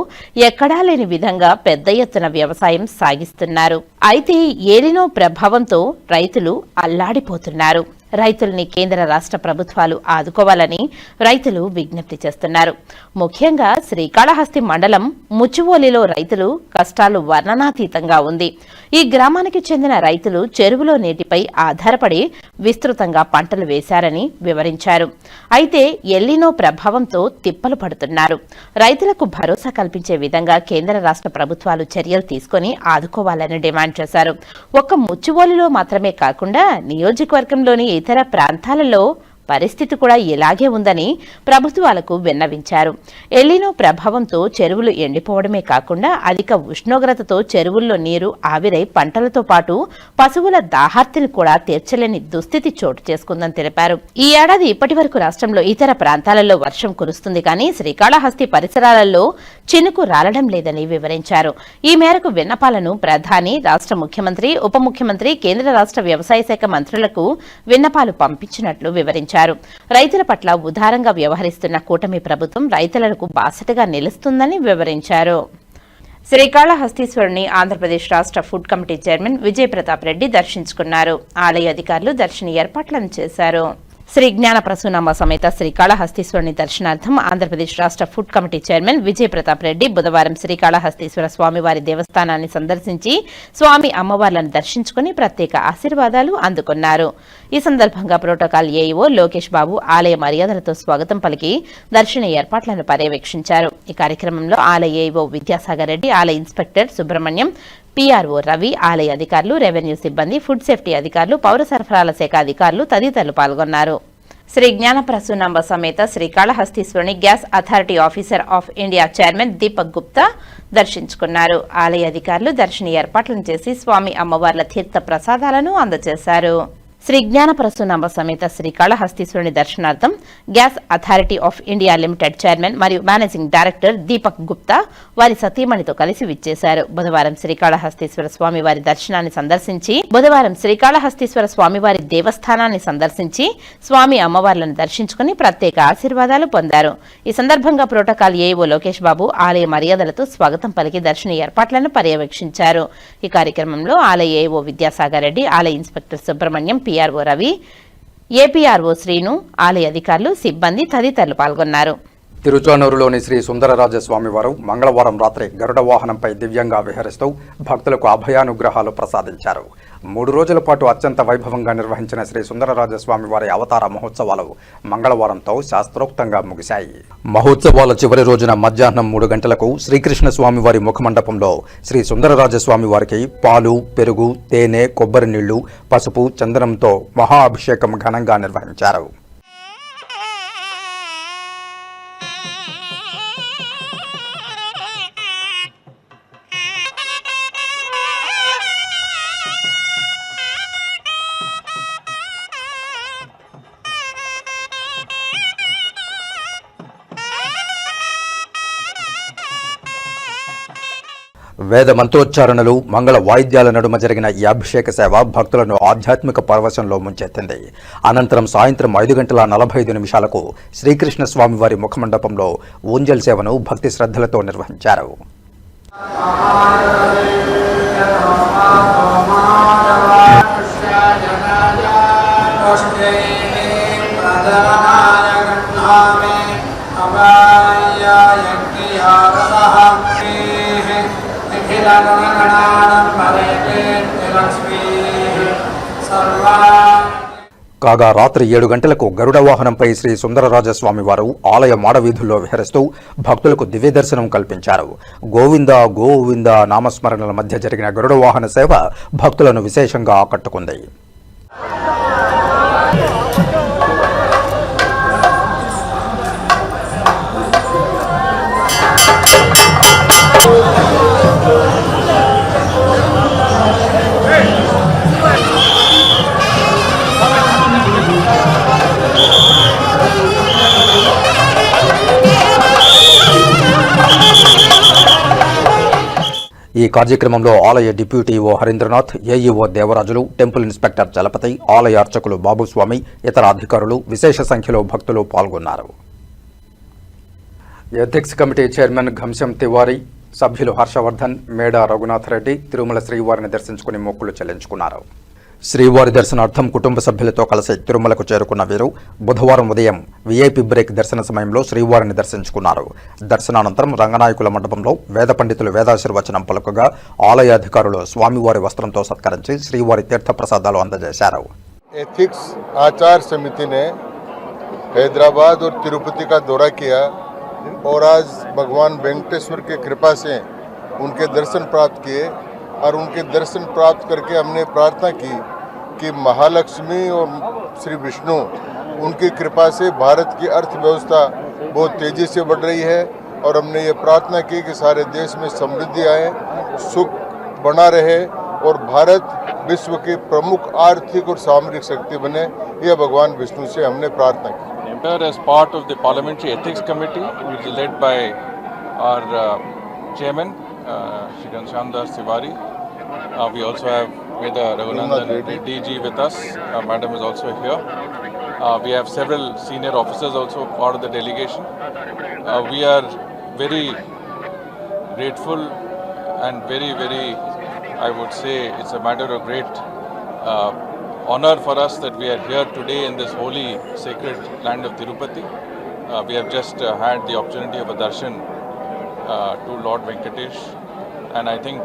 ఎక్కడా లేని విధంగా పెద్ద ఎత్తున వ్యవసాయం సాగిస్తున్నారు. అయితే ఎల్నినో ప్రభావంతో రైతులు అల్లాడిపోతున్నారు. రైతుల్ని కేంద్ర రాష్ట్ర ప్రభుత్వాలు ఆదుకోవాలని రైతులు విజ్ఞప్తి చేస్తున్నారు. ముఖ్యంగా శ్రీకాళహస్తి మండలం ముచ్చువోలిలో రైతులు కష్టాలు వర్ణనాతీతంగా ఉంది. ఈ గ్రామానికి చెందిన రైతులు చెరువులో నీటిపై ఆధారపడి విస్తృతంగా పంటలు వేశారని వివరించారు. అయితే ఎల్లినో ప్రభావంతో తిప్పలు పడుతున్నారు. రైతులకు భరోసా కల్పించే విధంగా కేంద్ర రాష్ట్ర ప్రభుత్వాలు చర్యలు తీసుకుని ఆదుకోవాలని డిమాండ్ చేశారు. ఒక్క ముచ్చువోలిలో మాత్రమే కాకుండా నియోజకవర్గంలోని ఇతర ప్రాంతాలలో పరిస్థితి కూడా ఇలాగే ఉందని ప్రభుత్వాలకు విన్నవించారు. ఎల్లినో ప్రభావంతో చెరువులు ఎండిపోవడమే కాకుండా అధిక ఉష్ణోగ్రతతో చెరువుల్లో నీరు ఆవిరై పంటలతో పాటు పశువుల దాహార్తిని కూడా తీర్చలేని దుస్థితి చోటు చేసుకుందని తెలిపారు. ఈ ఏడాది ఇప్పటి వరకు రాష్ట్రంలో ఇతర ప్రాంతాలలో వర్షం కురుస్తుంది కానీ శ్రీకాళహస్తి పరిసరాలలో చినుకు రాలడం లేదని వివరించారు. ఈ మేరకు విన్నపాలను ప్రధాని, రాష్ట్ర ముఖ్యమంత్రి, ఉప ముఖ్యమంత్రి, కేంద్ర రాష్ట్ర వ్యవసాయ శాఖ మంత్రులకు విన్నపాలు పంపించినట్లు వివరించారు. రైతుల పట్ల ఉదారంగా వ్యవహరిస్తున్న కూటమి ప్రభుత్వం రైతులకు బాసటగా నిలుస్తుందని వివరించారు. శ్రీకాళహస్తీశ్వరుని ఆంధ్రప్రదేశ్ రాష్ట్ర food committee chairman Vijay Pratap Reddy దర్శించుకున్నారు. ఆలయ అధికారులు దర్శన ఏర్పాట్లను చేశారు. శ్రీ జ్ఞాన ప్రసూనాంబ సమేత శ్రీకాళహస్తీశ్వరుని దర్శనార్థం ఆంధ్రప్రదేశ్ రాష్ట్ర food committee chairman Vijay Pratap Reddy బుధవారం శ్రీకాళహస్తీశ్వర స్వామివారి దేవస్థానాన్ని సందర్శించి స్వామి అమ్మవార్లను దర్శించుకుని ప్రత్యేక ఆశీర్వాదాలు అందుకున్నారు. ఈ సందర్భంగా ప్రోటోకాల్ ఏఈఓ లోకేష్ బాబు ఆలయ మర్యాదలతో స్వాగతం పలికి దర్శన ఏర్పాట్లను పర్యవేక్షించారు. ఈ కార్యక్రమంలో ఆలయ ఏఈఓ విద్యాసాగర్ రెడ్డి, ఆలయ ఇన్స్పెక్టర్ సుబ్రహ్మణ్యం, పీఆర్ఓ రవి, ఆలయ అధికారులు, రెవెన్యూ సిబ్బంది, ఫుడ్ సేఫ్టీ అధికారులు, పౌర సరఫరాల శాఖ అధికారులు తదితరులు పాల్గొన్నారు. శ్రీ జ్ఞాన ప్రసూనాంబ సమేత శ్రీకాళహస్తీశ్వరుని gas authority officer of India chairman Deepak Gupta దర్శించుకున్నారు. ఆలయ అధికారులు దర్శన ఏర్పాట్లను చేసి స్వామి అమ్మవార్ల తీర్థ ప్రసాదాలను అందజేశారు. శ్రీ జ్ఞాన ప్రసూనాంబ సమేత శ్రీకాళహస్తీశ్వరుని దర్శనార్థం gas authority of India limited chairman మరియు మేనేజింగ్ డైరెక్టర్ దీపక్ గుప్తా వారి సతీమణితో కలిసి విచ్చేశారు. బుధవారం శ్రీకాళహస్తీశ్వర స్వామివారి దర్శనాన్ని సందర్శించి శ్రీకాళహస్తీశ్వర స్వామివారి దేవస్థానాన్ని సందర్శించి స్వామి అమ్మవార్లను దర్శించుకుని ప్రత్యేక ఆశీర్వాదాలు పొందారు. ఈ సందర్భంగా ప్రోటోకాల్ ఏఈఓ లోకేష్ బాబు ఆలయ మర్యాదలతో స్వాగతం పలికి దర్శన ఏర్పాట్లను పర్యవేక్షించారు. ఈ కార్యక్రమంలో ఆలయ ఏఈఓ విద్యాసాగర్ రెడ్డి, ఆలయ inspector Subrahmanyam, PRO Ravi, APRO Srinu, ఆలయ అధికారులు, సిబ్బంది తదితరులు పాల్గొన్నారు. తిరుచానూరులోని శ్రీ సుందరరాజ స్వామివారు మంగళవారం రాత్రి గరుడ వాహనంపై దివ్యంగా విహరిస్తూ భక్తులకు అభయానుగ్రహాలు ప్రసాదించారు. 3 రోజుల పాటు అత్యంత వైభవంగా నిర్వహించిన శ్రీ సుందరరాజ స్వామివారి అవతార మహోత్సవాలు మంగళవారంతో శాస్త్రోక్తంగా ముగిశాయి. మహోత్సవాల చివరి రోజున మధ్యాహ్నం 3 గంటలకు శ్రీకృష్ణ స్వామివారి ముఖమండపంలో శ్రీ సుందరరాజ స్వామివారికి పాలు, పెరుగు, తేనె, కొబ్బరి నీళ్లు, పసుపు, చందనంతో మహా అభిషేకం ఘనంగా నిర్వహించారు. వేద మంత్రోచ్చారణలు, మంగళ వాయిద్యాల నడుమ జరిగిన ఈ అభిషేక సేవ భక్తులను ఆధ్యాత్మిక పరవశంలో ముంచెత్తింది. అనంతరం సాయంత్రం 5:45 శ్రీకృష్ణ స్వామివారి ముఖమండపంలో ఊంజల్ సేవను భక్తి శ్రద్ధలతో నిర్వహించారు. కాగా రాత్రి 7 గంటలకు గరుడ వాహనంపై శ్రీ సుందరరాజస్వామి వారు ఆలయ మాడవీధుల్లో విహరిస్తూ భక్తులకు దివ్య దర్శనం కల్పించారు. గోవింద గోవింద నామస్మరణల మధ్య జరిగిన గరుడ వాహన సేవ భక్తులను విశేషంగా ఆకట్టుకుంది. ఈ కార్యక్రమంలో ఆలయ deputy EO Harindranath, AEO Devarajulu, temple inspector Chalapathi, ఆలయ అర్చకులు బాబుస్వామి, ఇతర అధికారులు, విశేష సంఖ్యలో భక్తులు పాల్గొన్నారు. Ethics committee chairman Ghanshyam Tiwari, సభ్యులు హర్షవర్ధన్, మేడ రఘునాథ్ రెడ్డి తిరుమల శ్రీవారిని దర్శించుకుని మొక్కులు చెల్లించుకున్నారు. శ్రీవారి దర్శనార్థం కుటుంబ సభ్యులతో కలిసి తిరుమలకు చేరుకున్న వీరు బుధవారం ఉదయం వీఐపీ బ్రేక్ దర్శన సమయంలో శ్రీవారిని దర్శించుకున్నారు. దర్శనానంతరం రంగనాయకుల మండపంలో వేద పండితులు వేదాశీర్వచనం పలుకగా ఆలయ అధికారులు స్వామివారి వస్త్రంతో సత్కరించి శ్రీవారి తీర్థప్రసాదాలు అందజేశారు. एथिक्स आचार समिति ने हैदराबाद और तिरुपति का दौरा किया और आज भगवान वेंकटेश्वर की कृपा से उनके दर्शन प्राप्त किए और उनके दर्शन प्राप्त करके हमने प्रार्थना की कि महालक्ष्मी और श्री विष्णु उनकी कृपा से भारत की अर्थव्यवस्था बहुत तेज़ी से बढ़ रही है और हमने ये प्रार्थना की कि सारे देश में समृद्धि आए, सुख बना रहे और भारत विश्व की प्रमुख आर्थिक और सामरिक शक्ति बने। यह भगवान विष्णु से हमने प्रार्थना की. As part of the Parliamentary Ethics Committee, which is led by our Chairman, Shri Ghanshyam Das Tiwari. We also have Veda Raghunandan Reddy ji with us. Madam is also here. We have several senior officers also part of the delegation. We are very grateful and very, I would say it's a matter of great honor for us that we are here today in this holy sacred land of Tirupati. We have just had the opportunity of a darshan to Lord Venkatesh, and I think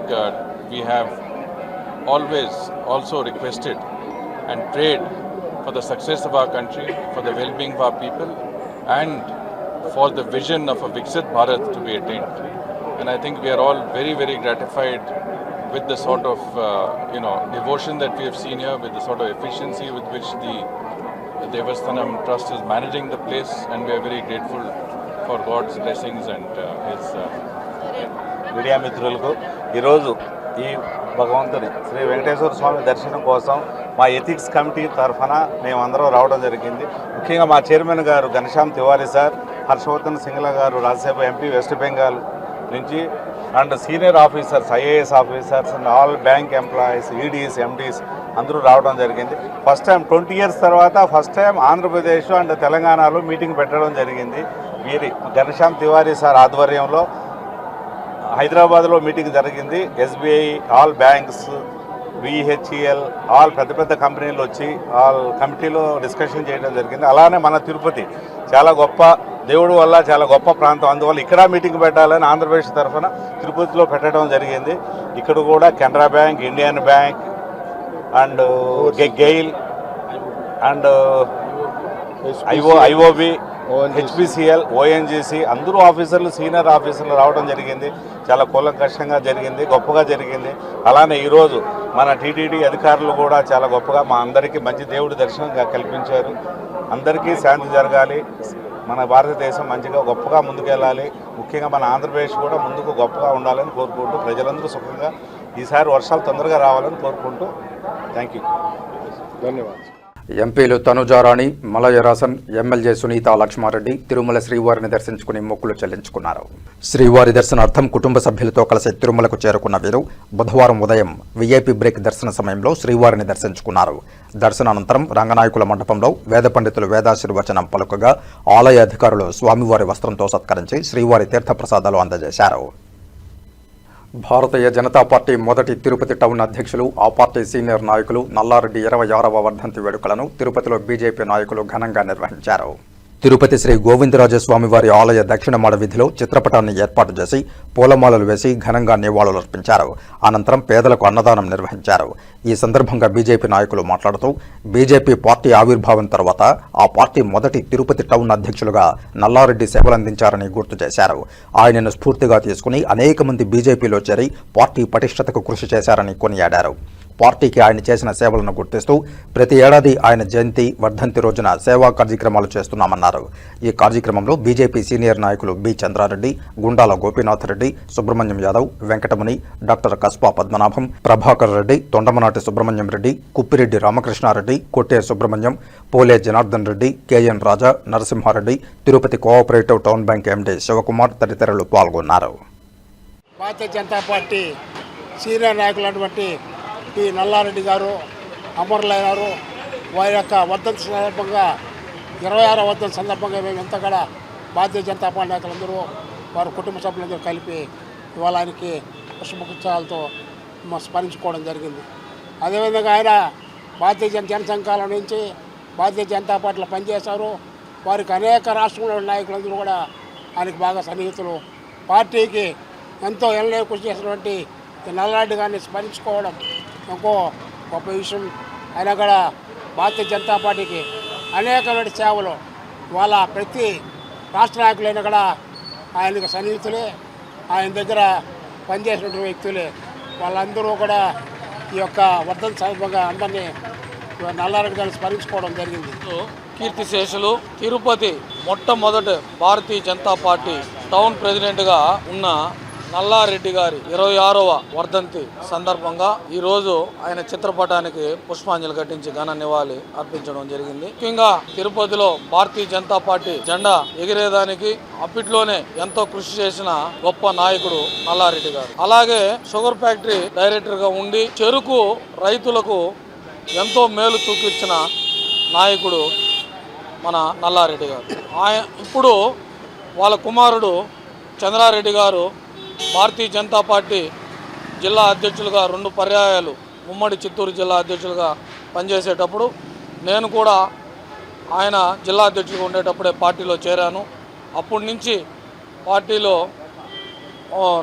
we have always also requested and prayed for the success of our country, for the well-being of our people, and for the vision of a Viksit Bharat to be attained. And I think we are all very, very gratified with the sort of devotion that we have seen here, with the sort of efficiency with which the Devasthanam Trust is managing the place, and we are very grateful for God's blessings and His. Media మిత్రులకు ఈరోజు ఈ భగవంతుని శ్రీ వెంకటేశ్వర స్వామి దర్శనం కోసం మా ethics committee తరఫున మేమందరం రావడం జరిగింది. ముఖ్యంగా మా చైర్మన్ గారు ఘనశ్యామ్ తివారీ సార్, హర్షవర్ధన్ సింగ్లా గారు రాజ్యసభ ఎంపీ వెస్ట్ బెంగాల్ నుంచి, and senior officers, IAS officers and all bank employees, EDs, MDs అందరూ రావడం జరిగింది. ఫస్ట్ టైం 20 years తర్వాత ఫస్ట్ టైం ఆంధ్రప్రదేశ్ అండ్ తెలంగాణలో మీటింగ్ పెట్టడం జరిగింది. వీరి ఘనశ్యామ్ తివారీ సార్ ఆధ్వర్యంలో హైదరాబాద్లో మీటింగ్ జరిగింది. ఎస్బీఐ, ఆల్ బ్యాంక్స్, విహెచ్ఈఎల్, ఆల్ పెద్ద పెద్ద కంపెనీలు వచ్చి ఆల్ కమిటీలో డిస్కషన్ చేయడం జరిగింది. అలానే మన తిరుపతి చాలా గొప్ప దేవుడు వల్ల చాలా గొప్ప ప్రాంతం, అందువల్ల ఇక్కడ మీటింగ్ పెట్టాలని ఆంధ్రప్రదేశ్ తరఫున తిరుపతిలో పెట్టడం జరిగింది. ఇక్కడ కూడా Canara bank, Indian bank and GAIL and IOB, HPCL, ONGC అందరూ ఆఫీసర్లు, సీనియర్ ఆఫీసర్లు రావడం జరిగింది. చాలా కూలంకషంగా జరిగింది, గొప్పగా జరిగింది. అలానే ఈరోజు మన టీటీడీ అధికారులు కూడా చాలా గొప్పగా మా అందరికీ మంచి దేవుడి దర్శనం కల్పించారు. అందరికీ శాంతి జరగాలి, మన భారతదేశం మంచిగా గొప్పగా ముందుకెళ్ళాలి, ముఖ్యంగా మన ఆంధ్రప్రదేశ్ కూడా ముందుకు గొప్పగా ఉండాలని కోరుకుంటూ ప్రజలందరూ సుఖంగా ఈసారి వర్షాలు తొందరగా రావాలని కోరుకుంటూ థ్యాంక్ యూ, ధన్యవాదాలు. ఎంపీలు తనుజారాణి, మలయరాసన్, ఎమ్మెల్యే సునీత లక్ష్మారెడ్డి తిరుమల శ్రీవారిని దర్శించుకుని మొక్కులు చెల్లించుకున్నారు. శ్రీవారి దర్శనార్థం కుటుంబ సభ్యులతో కలిసి తిరుమలకు చేరుకున్న వీరు బుధవారం ఉదయం వీఐపీ బ్రేక్ దర్శన సమయంలో శ్రీవారిని దర్శించుకున్నారు. దర్శనానంతరం రంగనాయకుల మండపంలో వేద పండితులు వేదాశీర్వచనం పలుకగా ఆలయ అధికారులు స్వామివారి వస్త్రంతో సత్కరించి శ్రీవారి తీర్థప్రసాదాలు అందజేశారు. భారతీయ జనతా పార్టీ మొదటి తిరుపతి టౌన్ అధ్యక్షులు, ఆ పార్టీ సీనియర్ నాయకులు నల్లారెడ్డి 26వ వర్ధంతి వేడుకలను తిరుపతిలో బీజేపీ నాయకులు ఘనంగా నిర్వహించారు. తిరుపతి శ్రీ గోవిందరాజస్వామివారి ఆలయ దక్షిణ మాడ వీధిలో చిత్రపటాన్ని ఏర్పాటు చేసి పూలమాలలు వేసి ఘనంగా నివాళులర్పించారు. అనంతరం పేదలకు అన్నదానం నిర్వహించారు. ఈ సందర్భంగా బీజేపీ నాయకులు మాట్లాడుతూ బీజేపీ పార్టీ ఆవిర్భావం తర్వాత ఆ పార్టీ మొదటి తిరుపతి టౌన్ అధ్యక్షులుగా నల్లారెడ్డి సేవలందించారని గుర్తు చేశారు. ఆయనను స్ఫూర్తిగా తీసుకుని అనేక మంది బీజేపీలో చేరి పార్టీ పటిష్టతకు కృషి చేశారని కొనియాడారు. పార్టీకి ఆయన చేసిన సేవలను గుర్తిస్తూ ప్రతి ఏడాది ఆయన జయంతి, వర్ధంతి రోజున సేవా కార్యక్రమాలు చేస్తున్నామన్నారు. ఈ కార్యక్రమంలో బీజేపీ సీనియర్ నాయకులు B Chandrareddy, Gundala Gopinath Reddy, Subrahmanyam Yadav, Venkatamuni, doctor Kaspa Padmanabham, Prabhakar Reddy, Thondamanati Subrahmanyam Reddy, Kuppireddy Ramakrishnareddy, Kotte Subrahmanyam, Pole Janardhan Reddy, KN Raja, Narasimhareddy, Tirupati cooperative town bank MD Sivakumar తదితరులు పాల్గొన్నారు. భారతీయ జనతా పార్టీ సీనియర్ నాయకులైనటువంటి పి నల్లారెడ్డి గారు అమరులైనారు. వారి యొక్క వర్ధంతి సందర్భంగా 26వ వర్ధంతి సందర్భంగా మేము ఎంత కూడా భారతీయ జనతా పార్టీ నాయకులందరూ వారి కుటుంబ సభ్యులందరూ కలిపి ఇవాళ ఆయనకి పుష్పగుచ్చాలతో స్మరించుకోవడం జరిగింది. అదేవిధంగా ఆయన భారతీయ జనసంఘాల నుంచి భారతీయ జనతా పార్టీలో పనిచేశారు. వారికి అనేక రాష్ట్రంలో నాయకులందరూ కూడా ఆయనకు బాగా సన్నిహితులు. పార్టీకి ఎంతో ఎనలేని కృషి చేసినటువంటి నల్లారెడ్డి గారిని స్మరించుకోవడం ఇంకో గొప్ప విషయం. ఆయన కూడా భారతీయ జనతా పార్టీకి అనేకమైన సేవలు వాళ్ళ ప్రతి రాష్ట్ర నాయకులైనా కూడా ఆయనకు సన్నిహితులే, ఆయన దగ్గర పనిచేసినటువంటి వ్యక్తులే. వాళ్ళందరూ కూడా ఈ యొక్క వర్ధంతి సందర్భంగా అందరినీ నల్లారెడ్డి గారిని స్మరించుకోవడం జరిగింది. కీర్తిశేషులు తిరుపతి మొట్టమొదటి భారతీయ జనతా పార్టీ టౌన్ ప్రెసిడెంట్గా ఉన్న నల్లారెడ్డి గారి 26వ వర్ధంతి సందర్భంగా ఈరోజు ఆయన చిత్రపటానికి పుష్పాంజలి ఘటించి ఘన నివాళి అర్పించడం జరిగింది. ముఖ్యంగా తిరుపతిలో భారతీయ జనతా పార్టీ జెండా ఎగిరేదానికి అప్పట్లోనే ఎంతో కృషి చేసిన గొప్ప నాయకుడు నల్లారెడ్డి గారు. అలాగే షుగర్ ఫ్యాక్టరీ డైరెక్టర్గా ఉండి చెరుకు రైతులకు ఎంతో మేలు చూపించిన నాయకుడు మన నల్లారెడ్డి గారు. ఇప్పుడు వాళ్ళ కుమారుడు చంద్రారెడ్డి గారు భారతీయ జనతా పార్టీ జిల్లా అధ్యక్షులుగా 2 పర్యాయాలు ఉమ్మడి చిత్తూరు జిల్లా అధ్యక్షులుగా పనిచేసేటప్పుడు నేను కూడా ఆయన జిల్లా అధ్యక్షులుగా ఉండేటప్పుడే పార్టీలో చేరాను. అప్పటి నుంచి పార్టీలో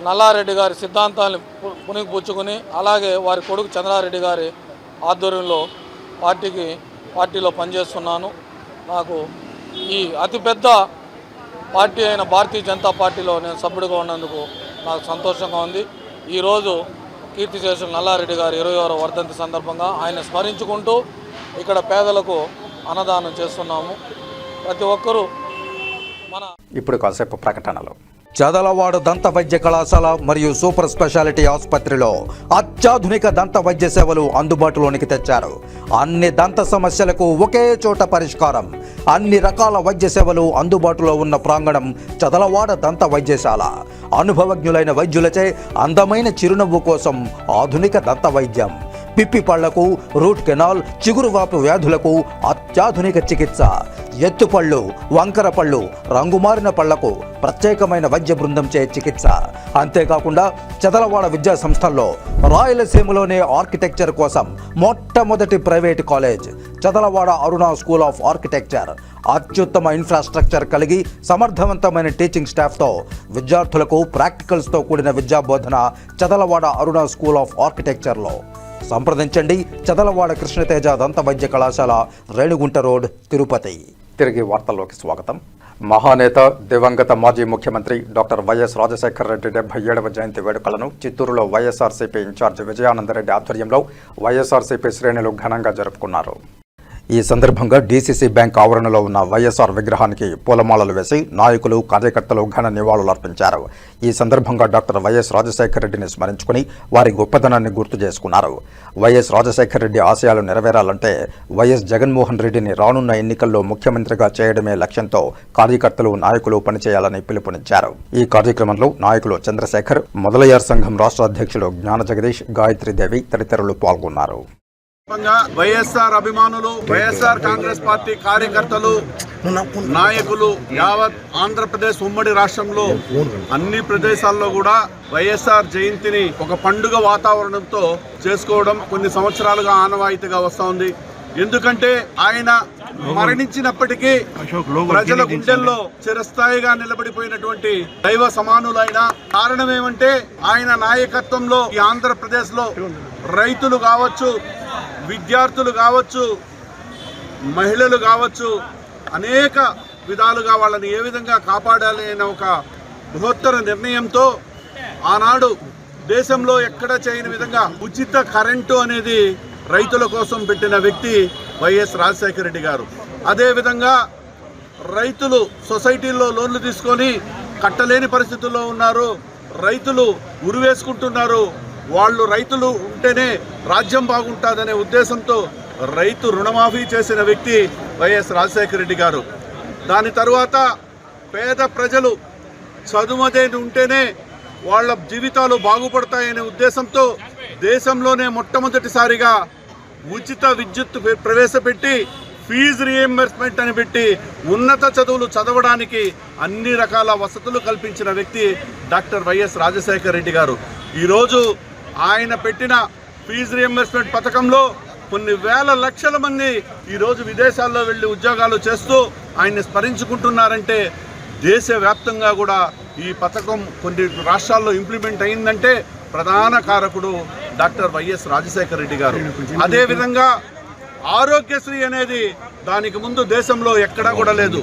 నల్లారెడ్డి గారి సిద్ధాంతాలను పుణికిపుచ్చుకుని అలాగే వారి కొడుకు చంద్రారెడ్డి గారి ఆధ్వర్యంలో పార్టీలో పనిచేస్తున్నాను. నాకు ఈ అతిపెద్ద పార్టీ అయిన భారతీయ జనతా పార్టీలో నేను సభ్యుడిగా ఉన్నందుకు నాకు సంతోషంగా ఉంది. ఈరోజు కీర్తిశేషులు నల్లారెడ్డి గారి 26వ వర్ధంతి సందర్భంగా ఆయన స్మరించుకుంటూ ఇక్కడ పేదలకు అన్నదానం చేస్తున్నాము. ప్రతి ఒక్కరూ ఇప్పుడు కాసేపు ప్రకటనలు. చదలవాడ దంత వైద్య కళాశాల మరియు సూపర్ స్పెషాలిటీ ఆసుపత్రిలో అత్యాధునిక దంత వైద్య సేవలు అందుబాటులోనికి తెచ్చారు. అన్ని దంత సమస్యలకు ఒకే చోట పరిష్కారం. అన్ని రకాల వైద్య సేవలు అందుబాటులో ఉన్న ప్రాంగణం చదలవాడ దంత వైద్యశాల. అనుభవజ్ఞులైన వైద్యులచే అందమైన చిరునవ్వు కోసం ఆధునిక దంత వైద్యం. పిప్పి పళ్లకు, రూట్ కెనాల్, చిగురువాపు వ్యాధులకు అత్యాధునిక చికిత్స. ఎత్తుపళ్ళు, వంకర పళ్ళు, రంగుమారిన పళ్లకు ప్రత్యేకమైన వైద్య బృందంచే చికిత్స. అంతేకాకుండా చదలవాడ విద్యా సంస్థల్లో రాయలసీమలోనే ఆర్కిటెక్చర్ కోసం మొట్టమొదటి private college Chadalavada Aruna school of architecture. అత్యుత్తమ ఇన్ఫ్రాస్ట్రక్చర్ కలిగి సమర్థవంతమైన టీచింగ్ స్టాఫ్తో విద్యార్థులకు ప్రాక్టికల్స్తో కూడిన విద్యాబోధన చదలవాడ అరుణ స్కూల్ ఆఫ్ ఆర్కిటెక్చర్లో. సంప్రదించండి. చదలవాడ కృష్ణతేజ దంత వైద్య కళాశాల, రేణుగుంట రోడ్, తిరుపతి. తిరిగి వార్తల్లోకి స్వాగతం. మహానేత దివంగత మాజీ ముఖ్యమంత్రి డాక్టర్ వైఎస్ రాజశేఖర రెడ్డి 77వ జయంతి వేడుకలను చిత్తూరులో వైఎస్ఆర్సీపీ ఇన్ఛార్జి విజయానందరెడ్డి ఆధ్వర్యంలో వైఎస్ఆర్సీపీ శ్రేణులు ఘనంగా జరుపుకున్నారు. ఈ సందర్భంగా డీసీసీ బ్యాంక్ ఆవరణలో ఉన్న వైఎస్ఆర్ విగ్రహానికి పూలమాలలు వేసి నాయకులు, కార్యకర్తలు ఘన నివాళులర్పించారు. ఈ సందర్భంగా డాక్టర్ వైఎస్ రాజశేఖర రెడ్డిని స్మరించుకుని వారి గొప్పదనాన్ని గుర్తు చేసుకున్నారు. వైఎస్ రాజశేఖర రెడ్డి ఆశయాలు నెరవేరాలంటే వైఎస్ జగన్మోహన్ రెడ్డిని రానున్న ఎన్నికల్లో ముఖ్యమంత్రిగా చేయడమే లక్ష్యంతో కార్యకర్తలు, నాయకులు పనిచేయాలని పిలుపునిచ్చారు. ఈ కార్యక్రమంలో నాయకులు చంద్రశేఖర్, మొదలయ్యార్ సంఘం రాష్ట్ర అధ్యక్షులు జ్ఞాన జగదీష్, గాయత్రీదేవి తదితరులు పాల్గొన్నారు. వైఎస్ఆర్ అభిమానులు, వైఎస్ఆర్ కాంగ్రెస్ పార్టీ కార్యకర్తలు, నాయకులు యావత్ ఆంధ్రప్రదేశ్ ఉమ్మడి రాష్ట్రంలో అన్ని ప్రదేశాల్లో కూడా వైఎస్ఆర్ జయంతిని ఒక పండుగ వాతావరణంతో చేసుకోవడం కొన్ని సంవత్సరాలుగా ఆనవాయితీగా వస్తూ ఉంది. ఎందుకంటే ఆయన మరణించినప్పటికీ ప్రజల గుండెల్లో చిరస్థాయిగా నిలబడిపోయినటువంటి దైవ సమానులైన కారణం ఏమంటే ఆయన నాయకత్వంలో ఈ ఆంధ్రప్రదేశ్ లో రైతులు కావచ్చు, విద్యార్థులు కావచ్చు, మహిళలు కావచ్చు, అనేక విధాలుగా వాళ్ళని ఏ విధంగా కాపాడాలి అనే ఒక బృహత్తర నిర్ణయంతో ఆనాడు దేశంలో ఎక్కడ చేయని విధంగా ఉచిత కరెంటు అనేది రైతుల కోసం పెట్టిన వ్యక్తి వైఎస్ రాజశేఖర రెడ్డి గారు. అదేవిధంగా రైతులు సొసైటీల్లో లోన్లు తీసుకొని కట్టలేని పరిస్థితుల్లో ఉన్నారు, రైతులు ఉరివేసుకుంటున్నారు. రైతులు ఉంటేనే రాజ్యం బాగుంటుందనే ఉద్దేశంతో రైతు రుణమాఫీ చేసిన వ్యక్తి వైఎస్ రాజశేఖర రెడ్డి గారు. దాని తరువాత పేద ప్రజలు చదువుదే ఉంటేనే వాళ్ళ జీవితాలు బాగుపడతాయనే ఉద్దేశంతో దేశంలోనే మొట్టమొదటిసారిగా ఉచిత విద్యుత్ ప్రవేశపెట్టి ఫీజు రీఎంబర్స్మెంట్ అని పెట్టి ఉన్నత చదువులు చదవడానికి అన్ని రకాల వసతులు కల్పించిన వ్యక్తి డాక్టర్ వైఎస్ రాజశేఖర రెడ్డి గారు. ఈరోజు ఆయన పెట్టిన ఫీజు రీఎంబర్స్మెంట్ పథకంలో కొన్ని వేల లక్షల మంది ఈరోజు విదేశాల్లో వెళ్ళి ఉద్యోగాలు చేస్తూ ఆయన్ని స్మరించుకుంటున్నారంటే దేశవ్యాప్తంగా కూడా ఈ పథకం కొన్ని రాష్ట్రాల్లో ఇంప్లిమెంట్ అయిందంటే ప్రధాన కారకుడు డాక్టర్ వైఎస్ రాజశేఖర రెడ్డి గారు. అదేవిధంగా ఆరోగ్యశ్రీ అనేది దానికి ముందు దేశంలో ఎక్కడా కూడా లేదు.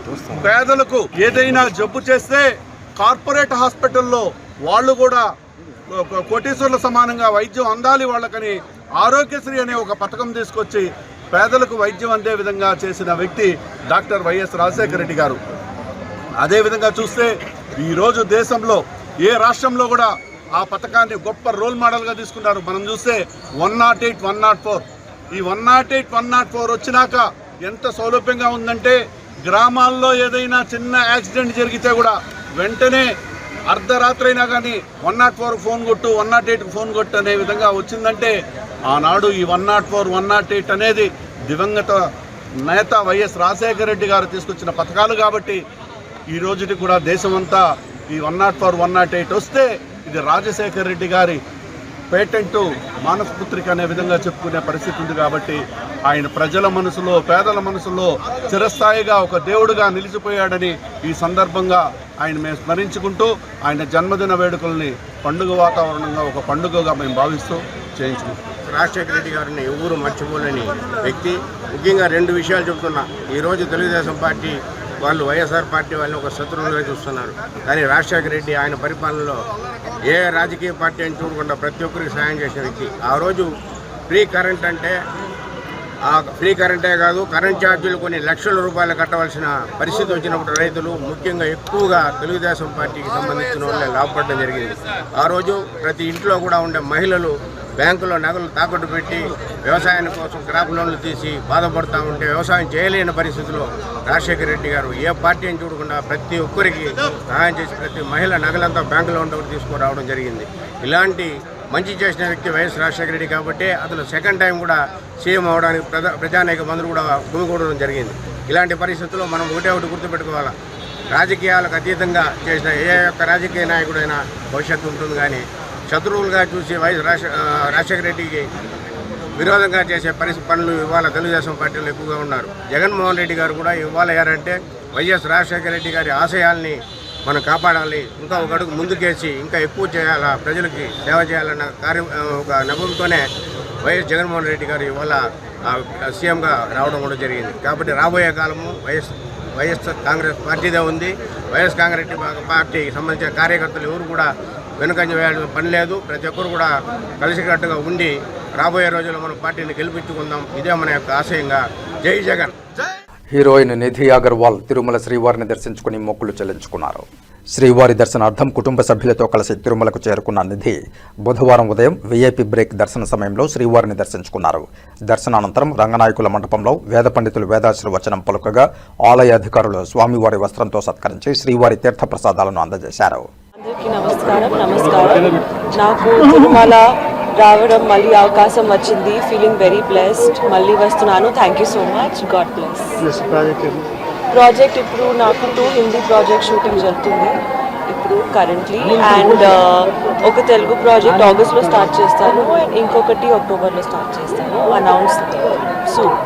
పేదలకు ఏదైనా జబ్బు చేస్తే కార్పొరేట్ హాస్పిటల్లో వాళ్ళు కూడా కోటీశ్వర్ల సమానంగా వైద్యం అందాలి వాళ్ళకని ఆరోగ్యశ్రీ అనే ఒక పథకం తీసుకొచ్చి పేదలకు వైద్యం అందే విధంగా చేసిన వ్యక్తి డాక్టర్ వైఎస్ రాజశేఖర రెడ్డి గారు. అదేవిధంగా చూస్తే ఈరోజు దేశంలో ఏ రాష్ట్రంలో కూడా ఆ పథకాన్ని గొప్ప రోల్ మోడల్గా తీసుకున్నారు. మనం చూస్తే 108, 104 ఈ 108, 104 వచ్చినాక ఎంత సౌలభ్యంగా ఉందంటే గ్రామాల్లో ఏదైనా చిన్న యాక్సిడెంట్ జరిగితే కూడా వెంటనే అర్ధరాత్రి అయినా కానీ 104 ఫోన్ కొట్టు, 108కి ఫోన్ కొట్టు అనే విధంగా వచ్చిందంటే ఆనాడు ఈ 104, 108 అనేది దివంగత నేత వైఎస్ రాజశేఖర రెడ్డి గారు తీసుకొచ్చిన పథకాలు కాబట్టి ఈ రోజుకి కూడా దేశమంతా ఈ 104, 108 వస్తే ఇది రాజశేఖర రెడ్డి గారి పేటెంటు మానసపుత్రిక అనే విధంగా చెప్పుకునే పరిస్థితి ఉంది. కాబట్టి ఆయన ప్రజల మనసులో, పేదల మనసులో చిరస్థాయిగా ఒక దేవుడుగా నిలిచిపోయాడని ఈ సందర్భంగా ఆయన మేము స్మరించుకుంటూ ఆయన జన్మదిన వేడుకల్ని పండుగ వాతావరణంగా ఒక పండుగగా మేము భావిస్తూ చేయించుకుంటాం. రాజశేఖర రెడ్డి గారిని ఎవరు మర్చిపోలేని వ్యక్తి. ముఖ్యంగా 2 విషయాలు చెబుతున్నా. ఈరోజు తెలుగుదేశం పార్టీ వాళ్ళు వైఎస్ఆర్ పార్టీ వాళ్ళని ఒక శత్రువులుగా చూస్తున్నారు. కానీ రాజశేఖర రెడ్డి ఆయన పరిపాలనలో ఏ రాజకీయ పార్టీ అని చూడకుండా ప్రతి ఒక్కరికి సాయం చేసిన వ్యక్తి. ఆ రోజు ఫ్రీ కరెంట్ అంటే ఫ్రీ కరెంటే కాదు, కరెంట్ ఛార్జీలు కొన్ని లక్షల రూపాయలు కట్టవలసిన పరిస్థితి వచ్చినప్పుడు రైతులు ముఖ్యంగా ఎక్కువగా తెలుగుదేశం పార్టీకి సంబంధించిన వాళ్ళే లాభపడడం జరిగింది. ఆ రోజు ప్రతి ఇంట్లో కూడా ఉండే మహిళలు బ్యాంకులో నగలు తాకట్టు పెట్టి వ్యవసాయం కోసం క్రాప్ లోన్లు తీసి బాధపడుతూ ఉంటే వ్యవసాయం చేయలేని పరిస్థితిలో రాజశేఖర రెడ్డి గారు ఏ పార్టీ అని చూడకుండా ప్రతి ఒక్కరికి సహాయం చేసి ప్రతి మహిళ నగలంతా బ్యాంకులో ఉండేవారు తీసుకురావడం జరిగింది. ఇలాంటి మంచి చేసిన వ్యక్తి వైఎస్ రాజశేఖర రెడ్డి కాబట్టి అతను సెకండ్ టైం కూడా సీఎం అవడానికి ప్రజానేక మందులు కూడా గుమిగూడడం జరిగింది. ఇలాంటి పరిస్థితుల్లో మనం ఒకటే గుర్తుపెట్టుకోవాలి, రాజకీయాలకు అతీతంగా చేసిన ఏ ఒక్క రాజకీయ నాయకుడైనా భవిష్యత్తు ఉంటుంది. కానీ శత్రువులుగా చూసి వైఎస్ రాజశేఖర రెడ్డికి విరోధంగా చేసే పనులు ఇవాళ తెలుగుదేశం పార్టీలో ఎక్కువగా ఉన్నారు. జగన్మోహన్ రెడ్డి గారు కూడా ఇవాళ అయ్యారంటే వైఎస్ రాజశేఖర రెడ్డి గారి ఆశయాల్ని మనం కాపాడాలి, ఇంకా ఒక అడుగు ముందుకేసి ఇంకా ఎక్కువ చేయాలా, ప్రజలకి సేవ చేయాలన్న ఒక నమ్మకంతోనే వైఎస్ జగన్మోహన్ రెడ్డి గారు ఇవాళ సీఎంగా రావడం కూడా జరిగింది. కాబట్టి రాబోయే కాలము వైఎస్ కాంగ్రెస్ పార్టీదే ఉంది. వైఎస్ కాంగ్రెస్ పార్టీకి సంబంధించిన కార్యకర్తలు ఎవరు కూడా వెనుకంజ వేయాల్సిన పని లేదు. ప్రతి ఒక్కరు కూడా కలిసికట్టుగా ఉండి రాబోయే రోజుల్లో మనం పార్టీని గెలిపించుకుందాం. ఇదే మన యొక్క ఆశయంగా. జై జగన్. హీరోయిన్ నిధి అగర్వాల్ తిరుమల శ్రీవారిని దర్శించుకుని మొక్కులు చెల్లించుకున్నారు. శ్రీవారి దర్శనార్థం కుటుంబ సభ్యులతో కలిసి తిరుమలకు చేరుకున్న నిధి బుధవారం ఉదయం వీఐపీ బ్రేక్ దర్శన సమయంలో శ్రీవారిని దర్శించుకున్నారు. దర్శనానంతరం రంగనాయకుల మండపంలో వేద పండితులు వేదాశీర్వచనం పలుకగా ఆలయ అధికారులు స్వామివారి వస్త్రంతో సత్కరించి శ్రీవారి తీర్థప్రసాదాలను అందజేశారు. నమస్కారం. నాకు తిరుమల రావడం మళ్ళీ అవకాశం వచ్చింది. Feeling very blessed. మళ్ళీ వస్తున్నాను. Thank you so much. God bless. Project ఇప్పుడు నాకు 2 హిందీ ప్రాజెక్ట్ షూటింగ్ జరుగుతుంది ఇప్పుడు కరెంట్లీ. అండ్ ఒక తెలుగు ప్రాజెక్ట్ ఆగస్ట్లో స్టార్ట్ చేస్తాను అండ్ ఇంకొకటి అక్టోబర్లో స్టార్ట్ చేస్తాను. Announce soon.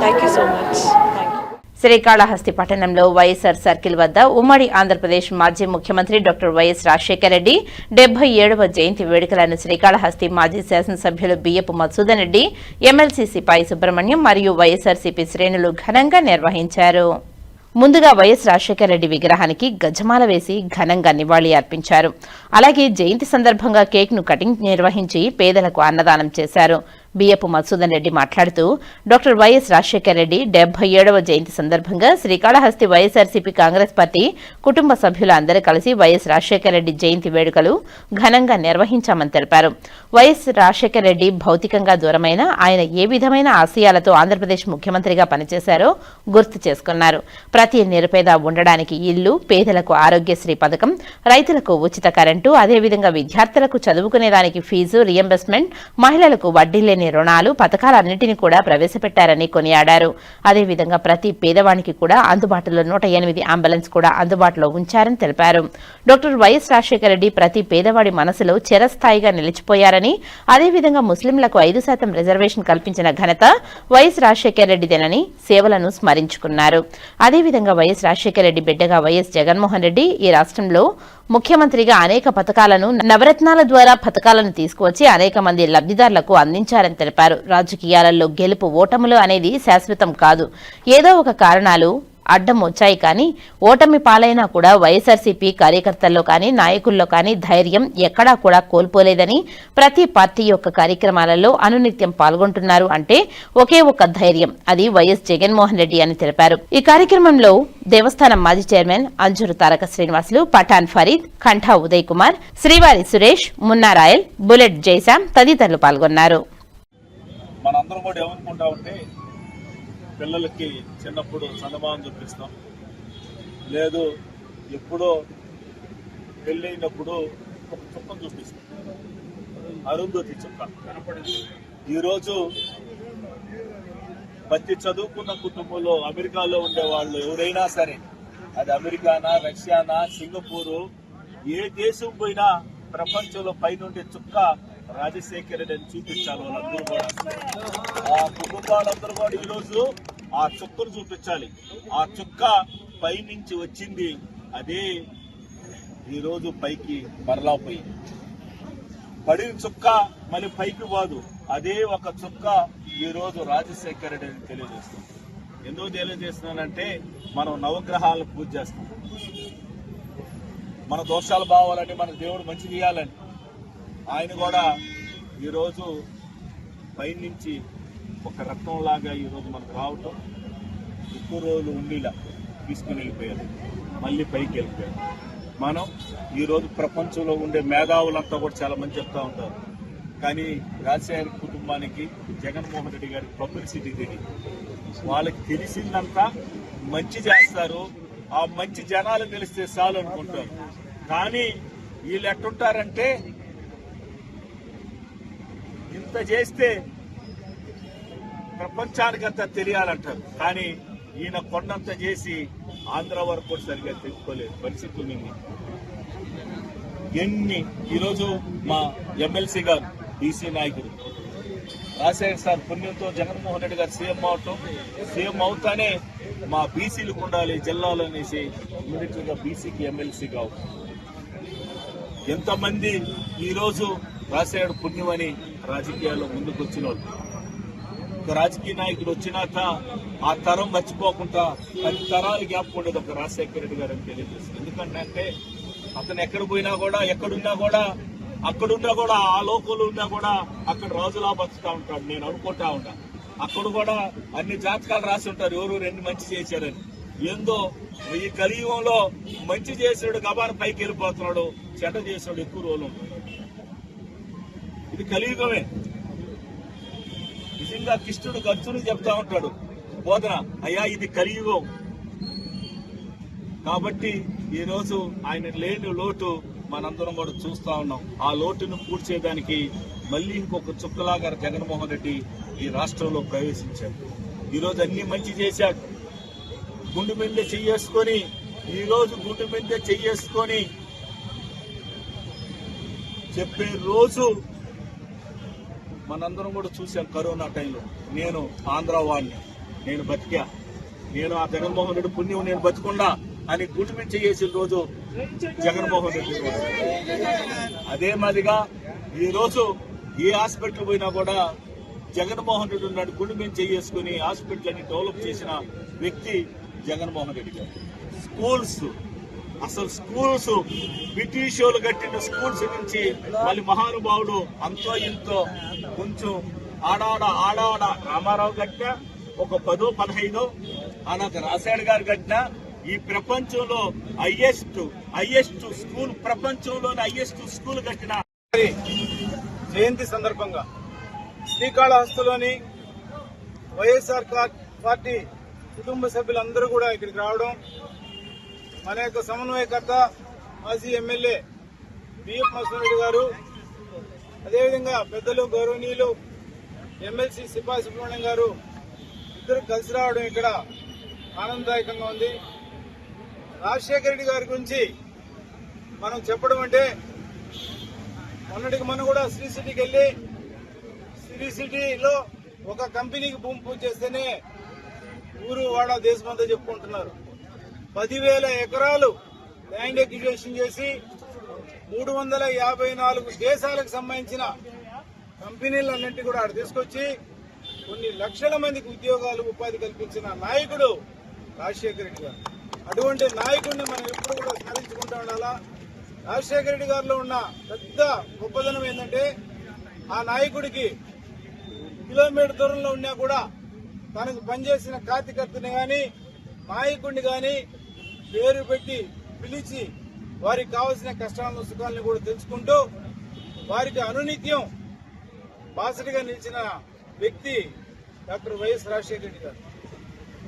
Thank you so much. Srikalahasti పట్టణంలో వైఎస్ఆర్ సర్కిల్ వద్ద ఉమ్మడి ఆంధ్రప్రదేశ్ మాజీ ముఖ్యమంత్రి డాక్టర్ వైఎస్ రాజశేఖర రెడ్డి 77వ జయంతి వేడుకలను శ్రీకాళహస్తి మాజీ శాసనసభ్యులు బియ్యపు మధుసూదన్ రెడ్డి, ఎమ్మెల్సీ సిపాయి సుబ్రహ్మణ్యం మరియు వైఎస్ఆర్సీపీ శ్రేణులు ఘనంగా నిర్వహించారు. ముందుగా వైఎస్ రాజశేఖర రెడ్డి విగ్రహానికి గజమాల వేసి ఘనంగా నివాళి అర్పించారు. అలాగే జయంతి సందర్భంగా కేక్ను కటింగ్ నిర్వహించి పేదలకు అన్నదానం చేశారు. బియ్యపు మధుసూదన్ రెడ్డి మాట్లాడుతూ డాక్టర్ వైఎస్ రాజశేఖర రెడ్డి 77వ జయంతి సందర్భంగా శ్రీకాళహస్తి వైఎస్ఆర్సీపీ కాంగ్రెస్ పార్టీ కుటుంబ సభ్యులు అందరూ కలిసి వైఎస్ రాజశేఖర రెడ్డి జయంతి వేడుకలు ఘనంగా నిర్వహించామని తెలిపారు. వైఎస్ రాజశేఖర రెడ్డి భౌతికంగా దూరమైన ఆయన ఏ విధమైన ఆశయాలతో ఆంధ్రప్రదేశ్ ముఖ్యమంత్రిగా పనిచేశారో గుర్తు చేసుకున్నారు. ప్రతి నిరుపేద ఉండడానికి ఇల్లు, పేదలకు ఆరోగ్యశ్రీ పథకం, రైతులకు ఉచిత కరెంటు, అదేవిధంగా విద్యార్థులకు చదువుకునేదానికి ఫీజు రియంబర్స్మెంట్, మహిళలకు వడ్డీ లేని లేని రుణాలు, పథకాలన్నింటినీ కూడా ప్రవేశపెట్టారని కొనియాడారు. అదేవిధంగా ప్రతి పేదవానికి కూడా అందుబాటులో 108 అంబులెన్స్ కూడా అందుబాటులో ఉంచారని తెలిపారు. డాక్టర్ వైఎస్ రాజశేఖర రెడ్డి ప్రతి పేదవాడి మనసులో చిరస్థాయిగా నిలిచిపోయారని, అదేవిధంగా ముస్లింలకు 5% రిజర్వేషన్ కల్పించిన ఘనత వైఎస్ రాజశేఖర రెడ్డిదేనని సేవలను స్మరించుకున్నారు. అదేవిధంగా వైఎస్ రాజశేఖర రెడ్డి బిడ్డగా వైఎస్ జగన్మోహన్ రెడ్డి ఈ రాష్ట్రంలో ముఖ్యమంత్రిగా అనేక పథకాలను, నవరత్నాల ద్వారా పథకాలను తీసుకువచ్చి అనేక మంది లబ్ధిదారులకు అందించారని తెలిపారు. రాజకీయాలలో గెలుపు ఓటములు అనేది శాశ్వతం కాదు. ఏదో ఒక కారణాలు అడ్డం వచ్చాయి కానీ ఓటమి పాలైనా కూడా వైఎస్ఆర్సీపీ కార్యకర్తల్లో కానీ నాయకుల్లో కానీ ధైర్యం ఎక్కడా కూడా కోల్పోలేదని, ప్రతి పార్టీ యొక్క కార్యక్రమాలలో అనునిత్యం పాల్గొంటున్నారు అంటే ఒకే ఒక ధైర్యం, అది వైఎస్ జగన్మోహన్ రెడ్డి అని తెలిపారు. ఈ కార్యక్రమంలో దేవస్థానం మాజీ చైర్మన్ అంజూరు తారక శ్రీనివాసులు, పఠాన్ ఫరీద్, కంఠా ఉదయ్ కుమార్, శ్రీవారి సురేష్, మున్నారాయల్, బుల్లెట్ జైశాం తదితరులు పాల్గొన్నారు. మనందరం కూడా ఏమనుకుంటా ఉంటే పిల్లలకి చిన్నప్పుడు చందమామ చూపిస్తాం, లేదు ఎప్పుడో పెళ్ళైనప్పుడు ఒక చుక్కను చూపిస్తాం, అరుంధతి చుక్క. ఈరోజు ప్రతి చదువుకున్న కుటుంబంలో అమెరికాలో ఉండే వాళ్ళు ఎవరైనా సరే, అది అమెరికానా, రష్యానా, సింగపూరు, ఏ దేశం పోయినా ప్రపంచంలో పైనుండే చుక్క రాజశేఖర రెడ్డిని చూపించాలి. వాళ్ళందరూ కూడా, ఆ కుటుంబాలందరూ కూడా ఈరోజు ఆ చుక్కను చూపించాలి. ఆ చుక్క పైనుంచి వచ్చింది, అదే ఈరోజు పైకి మరలా పోయింది. పడిన చుక్క మళ్ళీ పైకి పోదు, అదే ఒక చుక్క ఈరోజు రాజశేఖర రెడ్డిని తెలియజేస్తుంది. ఎందుకు తెలియజేస్తున్నానంటే మనం నవగ్రహాలను పూజ చేస్తాం, మన దోషాలు బావాలని, మన దేవుడు మంచి చేయాలని. ఆయన కూడా ఈరోజు పైనుంచి ఒక రత్నంలాగా ఈరోజు మనకు రావటం, ఎక్కువ రోజులు ఉండేలా తీసుకుని వెళ్ళిపోయారు, మళ్ళీ పైకి వెళ్ళిపోయారు. మనం ఈరోజు ప్రపంచంలో ఉండే మేధావులంతా కూడా చాలా మంది చెప్తా ఉంటారు, కానీ రాజశేఖర కుటుంబానికి, జగన్మోహన్ రెడ్డి గారికి పబ్లిసిటీ తెలియదు. వాళ్ళకి తెలిసిందంతా మంచి చేస్తారు, ఆ మంచి జనాలు తెలిస్తే చాలు అనుకుంటారు. కానీ వీళ్ళు ఎట్టుంటారంటే ఇంత చేస్తే ప్రపంచానికంతా తెలియాలంటారు, కానీ ఈయన కొండంత చేసి ఆంధ్ర వరకు కూడా సరిగ్గా తెలుసుకోలేదు పరిస్థితి ఉంది. ఈరోజు మా ఎమ్మెల్సీ గారు, బీసీ నాయకుడు రాజశేఖర్ సార్ పుణ్యంతో జగన్మోహన్ రెడ్డి గారు సీఎం అవుతానే మా బీసీలకు ఉండాలి జిల్లాలో అనేసి ఇమీడియట్గా బీసీకి ఎమ్మెల్సీ కావు. ఎంతమంది ఈరోజు రాజశేఖర్ పుణ్యమని రాజకీయాల్లో ముందుకు వచ్చిన వాళ్ళు. ఒక రాజకీయ నాయకుడు వచ్చినాక ఆ తరం మర్చిపోకుండా 10 తరాలు జ్ఞాపకం ఉండేది ఒక రాజశేఖర రెడ్డి గారు అని తెలియజేస్తుంది. ఎందుకంటే అతను ఎక్కడ పోయినా కూడా, ఎక్కడున్నా కూడా ఆ లోకంలో ఉన్నా కూడా అక్కడ రాజులా బతుకుతా ఉంటాడు. నేను అనుకుంటా ఉంటా, అక్కడ కూడా అన్ని జాతకాలు రాసి ఉంటారు ఎవరు ఎన్ని మంచి చేశారని. ఏందో ఈ కలియుగంలో మంచి చేసాడు గబాన పైకి వెళ్ళిపోతున్నాడు, చెడ్డ చేసాడు ఎక్కువ రోజులు. ఇది కలియుగమే. నిజంగా కృష్ణుడు అర్జునుడికి చెప్తా ఉంటాడు బోధన, అయ్యా ఇది కలియుగం. కాబట్టి ఈ రోజు ఆయన లేని లోటు మనందరం కూడా చూస్తా ఉన్నాం. ఆ లోటును పూడ్చేయడానికి మళ్ళీ ఇంకొక చుక్కలాగా జగన్మోహన్ రెడ్డి ఈ రాష్ట్రంలో ప్రవేశించాడు. ఈరోజు అన్ని మంచి చేశాడు. గుండు మీద చెయ్యేసుకొని, ఈరోజు గుండు మీద చెయ్యేసుకొని చెప్పే రోజు మనందరం కూడా చూసాం. కరోనా టైంలో నేను ఆంధ్ర వాడిని, నేను బతికా, నేను ఆ జగన్మోహన్ రెడ్డి పుణ్యం నేను బతుకుండా అని గుండు మీద చేసిన రోజు జగన్మోహన్ రెడ్డి. అదే మాదిగా ఈరోజు ఏ హాస్పిటల్ పోయినా కూడా జగన్మోహన్ రెడ్డి ఉన్నాడు. గుండు మీద చేసుకుని హాస్పిటల్ అన్ని డెవలప్ చేసిన వ్యక్తి జగన్మోహన్ రెడ్డి గారు. స్కూల్స్ బ్రిటిష్ వాళ్ళు కట్టిన స్కూల్స్ నుంచి మళ్ళీ మహానుభావుడు అంతో ఇంతో కొంచెం ఆడాడ రామారావు కట్టిన ఒక 10-15 అనాక రాజశేఖర్ గారు కట్టిన ఈ ప్రపంచంలో హైయెస్ట్ స్కూల్, ప్రపంచంలోని హైయెస్ట్ స్కూల్ కట్టిన జయంతి సందర్భంగా శ్రీకాళహస్తిలోని వైఎస్ఆర్ పార్టీ కుటుంబ సభ్యులందరూ కూడా ఇక్కడికి రావడం, మన యొక్క సమన్వయకర్త మాజీ ఎమ్మెల్యే బిఎఫ్ మసూరెడ్డి గారు, అదేవిధంగా పెద్దలు గౌరవనీయులు ఎమ్మెల్సీ సిపాయి సుబ్రహ్మణ్యం గారు ఇద్దరు కలిసి రావడం ఇక్కడ ఆనందదాయకంగా ఉంది. రాజశేఖర రెడ్డి గారి గురించి మనం చెప్పడం అంటే మొన్నటికి మనం కూడా శ్రీ సిటీకి వెళ్ళి శ్రీ సిటీలో ఒక కంపెనీకి భూమి పూజ చేస్తేనే ఊరు వాడ దేశమంతా చెప్పుకుంటున్నారు. 10,000 ఎకరాలు ల్యాండ్ ఎక్విజిషన్ చేసి 354 దేశాలకు సంబంధించిన కంపెనీలన్నింటి కూడా అక్కడ తీసుకొచ్చి కొన్ని లక్షల మందికి ఉద్యోగాలు ఉపాధి కల్పించిన నాయకుడు రాజశేఖర రెడ్డి గారు. అటువంటి నాయకుడిని మనం ఎప్పుడు కూడా స్మరించుకుంటూ ఉండాలా. రాజశేఖర రెడ్డి గారిలో ఉన్న పెద్ద గొప్పదనం ఏంటంటే ఆ నాయకుడికి కిలోమీటర్ దూరంలో ఉన్నా కూడా తనకు పనిచేసిన కార్యకర్తని కానీ నాయకుడిని కానీ పేరు పెట్టి పిలిచి వారికి కావాల్సిన కష్టాలను సుఖాలను కూడా తెలుసుకుంటూ వారికి అనునిత్యం బాసటగా నిలిచిన వ్యక్తి డాక్టర్ వైఎస్ రాజశేఖర రెడ్డి గారు.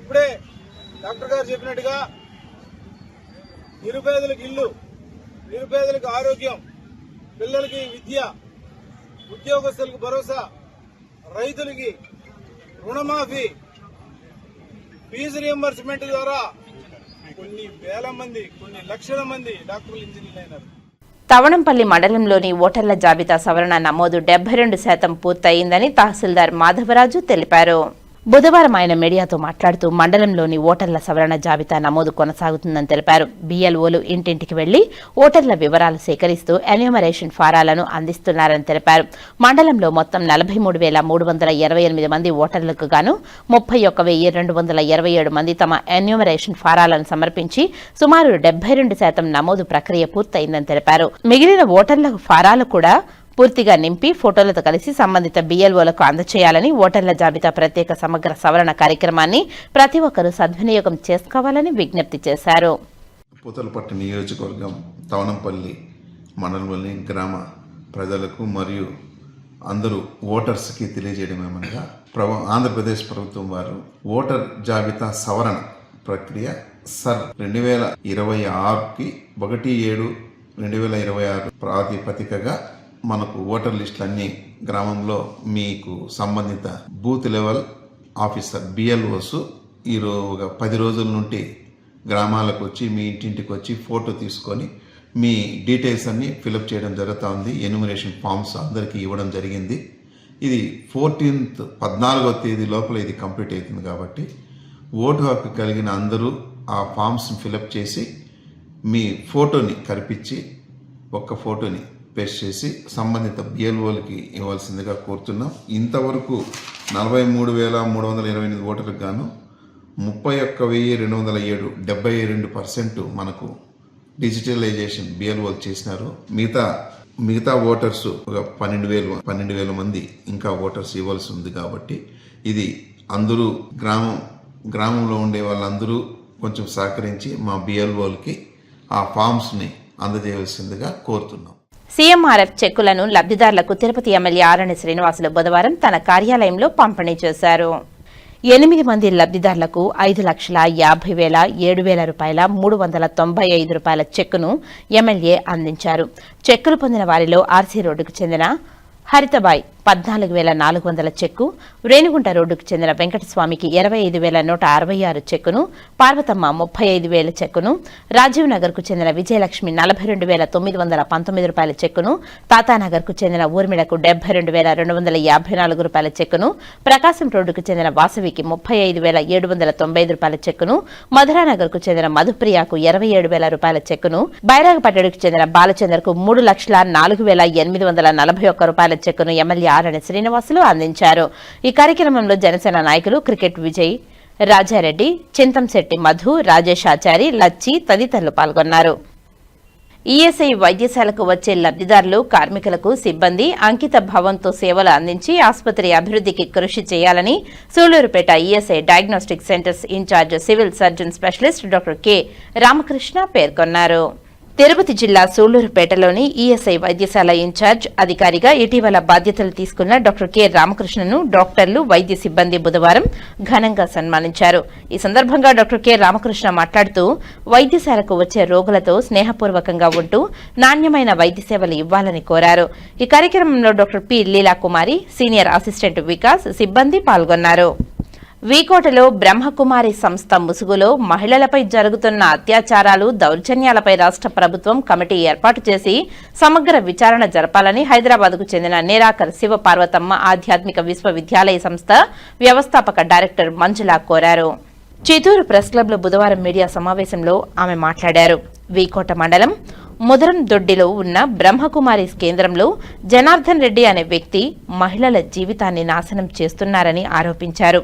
ఇప్పుడే డాక్టర్ గారు చెప్పినట్టుగా నిరుపేదలకు ఇల్లు, నిరుపేదలకు ఆరోగ్యం, పిల్లలకి విద్య, ఉద్యోగస్తులకు భరోసా, రైతులకి రుణమాఫీ, ఫీజు రియంబర్స్మెంట్ ద్వారా కొన్ని వేల మంది, కొన్ని లక్షల మంది డాక్టర్లు, ఇంజనీర్లు అయినారు. తవణంపల్లి మండలంలోని ఓటర్ల జాబితా సవరణ నమోదు 72% పూర్తయిందని తహసీల్దార్ మాధవరాజు తెలిపారు. బుధవారం ఆయన మీడియాతో మాట్లాడుతూ మండలంలోని ఓటర్ల సవరణ జాబితా నమోదు కొనసాగుతుందని తెలిపారు. BLOలు ఇంటింటికి వెళ్లి ఓటర్ల వివరాలు సేకరిస్తూ ఎన్యూమరేషన్ ఫారాలను అందిస్తున్నారని తెలిపారు. మండలంలో మొత్తం 43,328 మంది ఓటర్లకు గాను 31,227 మంది తమ ఎన్యూమరేషన్ ఫారాలను సమర్పించి సుమారు 72% నమోదు ప్రక్రియ పూర్తయిందని తెలిపారు. మిగిలిన ఓటర్ల ఫారాలు కూడా పూర్తిగా నింపి ఫోటోలతో కలిసి సంబంధిత BLOలకు అందజేయాలని, ఓటర్ల జాబితా ప్రత్యేక సమగ్ర సవరణ కార్యక్రమాన్ని ప్రతి ఒక్కరూ సద్వినియోగం చేసుకోవాలని విజ్ఞప్తి చేశారు. పూతలపట్టు నియోజకవర్గం తవణంపల్లి మండలంలోని గ్రామ ప్రజలకు మరియు అందరూ ఓటర్స్కి తెలియజేయడం ఏమనగా ఆంధ్రప్రదేశ్ ప్రభుత్వం వారు ఓటర్ జాబితా సవరణ ప్రక్రియ సర్ 2026కి 1/7/2026 ప్రాతిపదికగా మనకు ఓటర్ లిస్టులన్నీ గ్రామంలో మీకు సంబంధిత బూత్ లెవెల్ ఆఫీసర్ BLOస్ ఈరోజు 10 రోజుల నుండి గ్రామాలకు వచ్చి మీ ఇంటింటికి వచ్చి ఫోటో తీసుకొని మీ డీటెయిల్స్ అన్నీ ఫిలప్ చేయడం జరుగుతూ ఉంది. ఎన్యూమరేషన్ ఫామ్స్ అందరికీ ఇవ్వడం జరిగింది. ఇది 14వ తేదీ లోపల ఇది కంప్లీట్ అవుతుంది. కాబట్టి ఓటు హక్కు కలిగిన అందరూ ఆ ఫామ్స్ని ఫిలప్ చేసి మీ ఫోటోని కనిపించి ఒక్క ఫోటోని పేస్ట్ చేసి సంబంధిత BLOలకి ఇవ్వాల్సిందిగా కోరుతున్నాం. ఇంతవరకు 43,328 ఓటర్లకు గాను 31,207 72% మనకు డిజిటలైజేషన్ BLOలు చేసినారు. మిగతా ఓటర్స్ ఒక 12,000 మంది ఇంకా ఓటర్స్ ఇవ్వాల్సి ఉంది. కాబట్టి ఇది అందరూ గ్రామంలో ఉండే వాళ్ళందరూ కొంచెం సహకరించి మా BLOలకి ఆ ఫామ్స్ని అందజేయవలసిందిగా కోరుతున్నాం. CMRF చెక్కులను లబ్ధిదారులకు తిరుపతి ఎమ్మెల్యే ఆరణి శ్రీనివాసులు బుధవారం తన కార్యాలయంలో పంపిణీ చేశారు. 8 మంది లబ్ధిదారులకు 5,50,000 రూపాయల 395 చెక్కును ఎమ్మెల్యే అందించారు. చెక్కులు పొందిన వారిలో RC రోడ్డుకు చెందిన హరితబాయ్ 14,400 చెక్కు, రేణిగుంట రోడ్డుకు చెందిన వెంకటస్వామికి 25,166 చెక్కును, పార్వతమ్మ 35,000 చెక్కును, రాజీవ్ నగర్కు చెందిన విజయలక్ష్మి 42,919 చెక్కును, తాతానగర్కు చెందిన ఊర్మిళకు 72,254 చెక్కును, ప్రకాశం రోడ్డుకు చెందిన వాసవికి 35,795 చెక్కును, మధురానగర్కు చెందిన మధుప్రియకు 27,000 చెక్కును, బైరాగపట్టడికి చెందిన బాలచందర్కు 3,04,841 చెక్కును ఎమ్మెల్యే ఆరణి శ్రీనివాసులు అందించారు. ఈ కార్యక్రమంలో జనసేన నాయకులు క్రికెట్ విజయ్, రాజారెడ్డి, చింతంశెట్టి మధు, రాజేష్ ఆచారి, లచ్చి తదితరులు పాల్గొన్నారు. ఈఎస్ఐ వైద్యశాలకు వచ్చే లబ్ధిదారులు, కార్మికులకు సిబ్బంది అంకిత భావంతో సేవలు అందించి ఆసుపత్రి అభివృద్ధికి కృషి చేయాలని Sullurpeta ESI diagnostic centres incharge civil surgeon specialist doctor K Ramakrishna పేర్కొన్నారు. తిరుపతి జిల్లా సూళ్లూరుపేటలోని ఈఎస్ఐ వైద్యశాల ఇన్ఛార్జ్ అధికారిగా ఇటీవల బాధ్యతలు తీసుకున్న డాక్టర్ కె రామకృష్ణను డాక్టర్లు, వైద్య సిబ్బంది బుధవారం ఘనంగా సన్మానించారు. ఈ సందర్భంగా డాక్టర్ కె రామకృష్ణ మాట్లాడుతూ వైద్యశాలకు వచ్చే రోగులతో స్నేహపూర్వకంగా ఉంటూ నాణ్యమైన వైద్య సేవలు ఇవ్వాలని కోరారు. ఈ కార్యక్రమంలో doctor P Leela Kumari, senior assistant Vikas సిబ్బంది పాల్గొన్నారు. వీకోటలో బ్రహ్మకుమారి సంస్థ ముసుగులో మహిళలపై జరుగుతున్న అత్యాచారాలు, దౌర్జన్యాలపై రాష్ట్ర ప్రభుత్వం కమిటీ ఏర్పాటు చేసి సమగ్ర విచారణ జరపాలని హైదరాబాద్కు చెందిన నిరాకర్ శివ పార్వతమ్మ ఆధ్యాత్మిక విశ్వవిద్యాలయ సంస్థ వ్యవస్థాపక డైరెక్టర్ మంజుల కోరారు. చిత్తూరు ప్రెస్ క్లబ్లో బుధవారం మీడియా సమావేశంలో ఆమె మాట్లాడారు. వీకోట మండలం ముదరం దొడ్డిలో ఉన్న బ్రహ్మకుమారి కేంద్రంలో జనార్దన్ రెడ్డి అనే వ్యక్తి మహిళల జీవితాన్ని నాశనం చేస్తున్నారని ఆరోపించారు.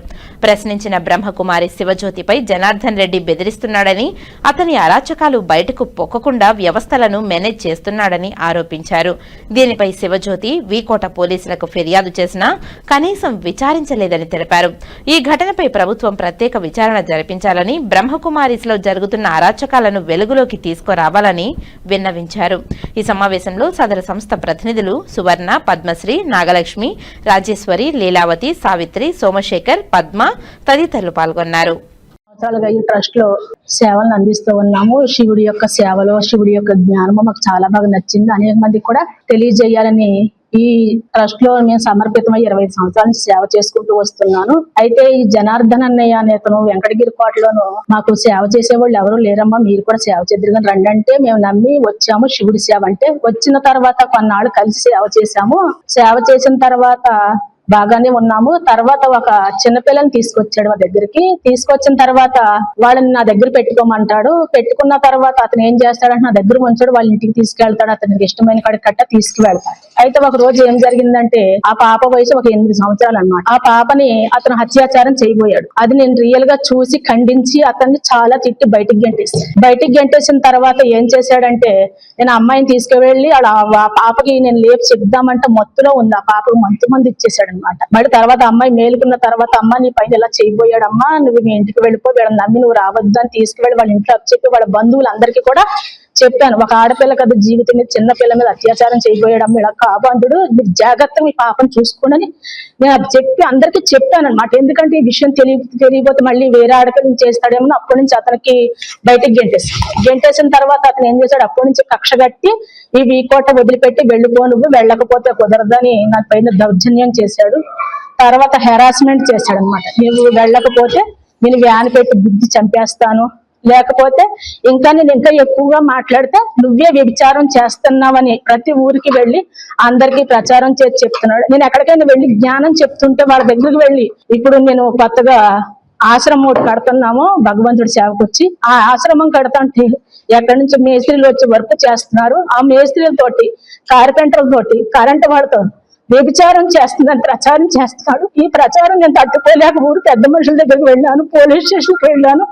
ప్రశ్నించిన బ్రహ్మకుమారి శివజ్యోతిపై జనార్దన్ రెడ్డి బెదిరిస్తున్నాడని, అతని అరాచకాలు బయటకు పొక్కకుండా వ్యవస్థలను మేనేజ్ చేస్తున్నాడని ఆరోపించారు. దీనిపై శివజ్యోతి వీకోట పోలీసులకు ఫిర్యాదు చేసినా కనీసం విచారించలేదని తెలిపారు. ఈ ఘటనపై ప్రభుత్వం ప్రత్యేక విచారణ జరిపించాలని, బ్రహ్మకుమారిస్లో జరుగుతున్న అరాచకాలను వెలుగులోకి తీసుకురావాలని విన్నవించారు. ఈ సమావేశంలో సదరు సంస్థ ప్రతినిధులు సువర్ణ, పద్మశ్రీ, నాగలక్ష్మి, రాజేశ్వరి, లీలావతి, సావిత్రి, సోమశేఖర్, పద్మ తదితరులు పాల్గొన్నారు. సంవత్సరాలుగా ఈ ట్రస్ట్ లో సేవలను అందిస్తూ ఉన్నాము. శివుడి యొక్క సేవలో శివుడి యొక్క జ్ఞానము మాకు చాలా బాగా నచ్చింది. అనేక మందికి కూడా తెలియజేయాలని ఈ ట్రస్ట్ లో మేము సమర్పితమై 25 సంవత్సరాల నుంచి సేవ చేసుకుంటూ వస్తున్నాను. అయితే ఈ జనార్దన్ అన్నయ్య అనేతను వెంకటగిరి కోటలోను మాకు సేవ చేసేవాళ్ళు ఎవరు లేరమ్మా, మీరు కూడా సేవ చేద్దరు కానీ రండి అంటే మేము నమ్మి వచ్చాము. శివుడి సేవ అంటే వచ్చిన తర్వాత కొన్నాళ్ళు కలిసి సేవ చేశాము. సేవ చేసిన తర్వాత బాగానే ఉన్నాము. తర్వాత ఒక చిన్నపిల్లని తీసుకొచ్చాడు మా దగ్గరికి. తీసుకొచ్చిన తర్వాత వాళ్ళని నా దగ్గర పెట్టుకోమంటాడు. పెట్టుకున్న తర్వాత అతను ఏం చేస్తాడంటే నా దగ్గర ఉంచాడు, వాళ్ళ ఇంటికి తీసుకెళ్తాడు. అతనికి ఇష్టమైన కాడికి కట్ట తీసుకువెళ్తాడు. అయితే ఒక రోజు ఏం జరిగిందంటే ఆ పాప వయసు ఒక 8 సంవత్సరాలు అన్నమాట. ఆ పాపని అతను అత్యాచారం చేయబోయాడు. అది నేను రియల్ గా చూసి ఖండించి అతన్ని చాలా తిట్టి బయటికి గెంటేసిన తర్వాత ఏం చేశాడంటే నేను అమ్మాయిని తీసుకువెళ్ళి ఆ పాపకి నేను లేపు చెప్దామంటే మత్తులో ఉంది. ఆ పాపకు మందు ఇచ్చేసాడు అనమాట. మళ్ళీ తర్వాత అమ్మాయి మేలుకున్న తర్వాత అమ్మ నీ పైన ఇలా చేయబోయాడమ్మా, నువ్వు మీ ఇంటికి వెళ్ళిపో, వీళ్ళని నమ్మి నువ్వు రావద్దు అని తీసుకువెళ్ళి వాళ్ళ ఇంట్లో చెప్పి వాళ్ళ బంధువులందరికీ కూడా చెప్పాను. ఒక ఆడపిల్ల కదా జీవితం మీద, చిన్న పిల్ల మీద అత్యాచారం చేయబోయాడమ్మ, ఇలా కాబంధుడు, మీరు జాగ్రత్తగా మీ పాపను చూసుకోండి నేను చెప్పి అందరికీ చెప్పాను అనమాట. ఎందుకంటే ఈ విషయం తెలియకపోతే మళ్ళీ వేరే ఆడపిల్లని చేస్తాడేమో. అప్పటి నుంచి అతనికి బయటికి గెంటేసిన తర్వాత అతను ఏం చేశాడు, అప్పటి నుంచి కక్ష కట్టి ఈ వీకోట వదిలిపెట్టి వెళ్ళిపో, నువ్వు వెళ్ళకపోతే కుదరదని నా పైన దౌర్జన్యం చేశాడు. తర్వాత హెరాస్మెంట్ చేశాడు అనమాట. నువ్వు వెళ్ళకపోతే నేను వ్యాన్ పెట్టి బుద్ధి చంపేస్తాను, లేకపోతే నేను ఇంకా ఎక్కువగా మాట్లాడితే నువ్వే వ్యభిచారం చేస్తున్నావని ప్రతి ఊరికి వెళ్ళి అందరికీ ప్రచారం చేసి చెప్తున్నాడు. నేను ఎక్కడికైనా వెళ్ళి జ్ఞానం చెప్తుంటే వాళ్ళ దగ్గరికి వెళ్ళి, ఇప్పుడు నేను కొత్తగా ఆశ్రమం ఒకటి కడుతున్నాము భగవంతుడి సేవకు వచ్చి, ఆ ఆశ్రమం కడతాంటే ఎక్కడి నుంచి మేస్త్రీలు వచ్చి వర్క్ చేస్తున్నారు. ఆ మేస్త్రీలతోటి, కార్పెంటర్లతోటి, కరెంటు వాడితో వ్యభిచారం చేస్తుందని ప్రచారం చేస్తున్నాడు. ఈ ప్రచారం నేను తట్టుకోలేక ఊరు పెద్ద మనుషుల దగ్గరికి వెళ్ళాను, పోలీస్ స్టేషన్కి వెళ్ళాను.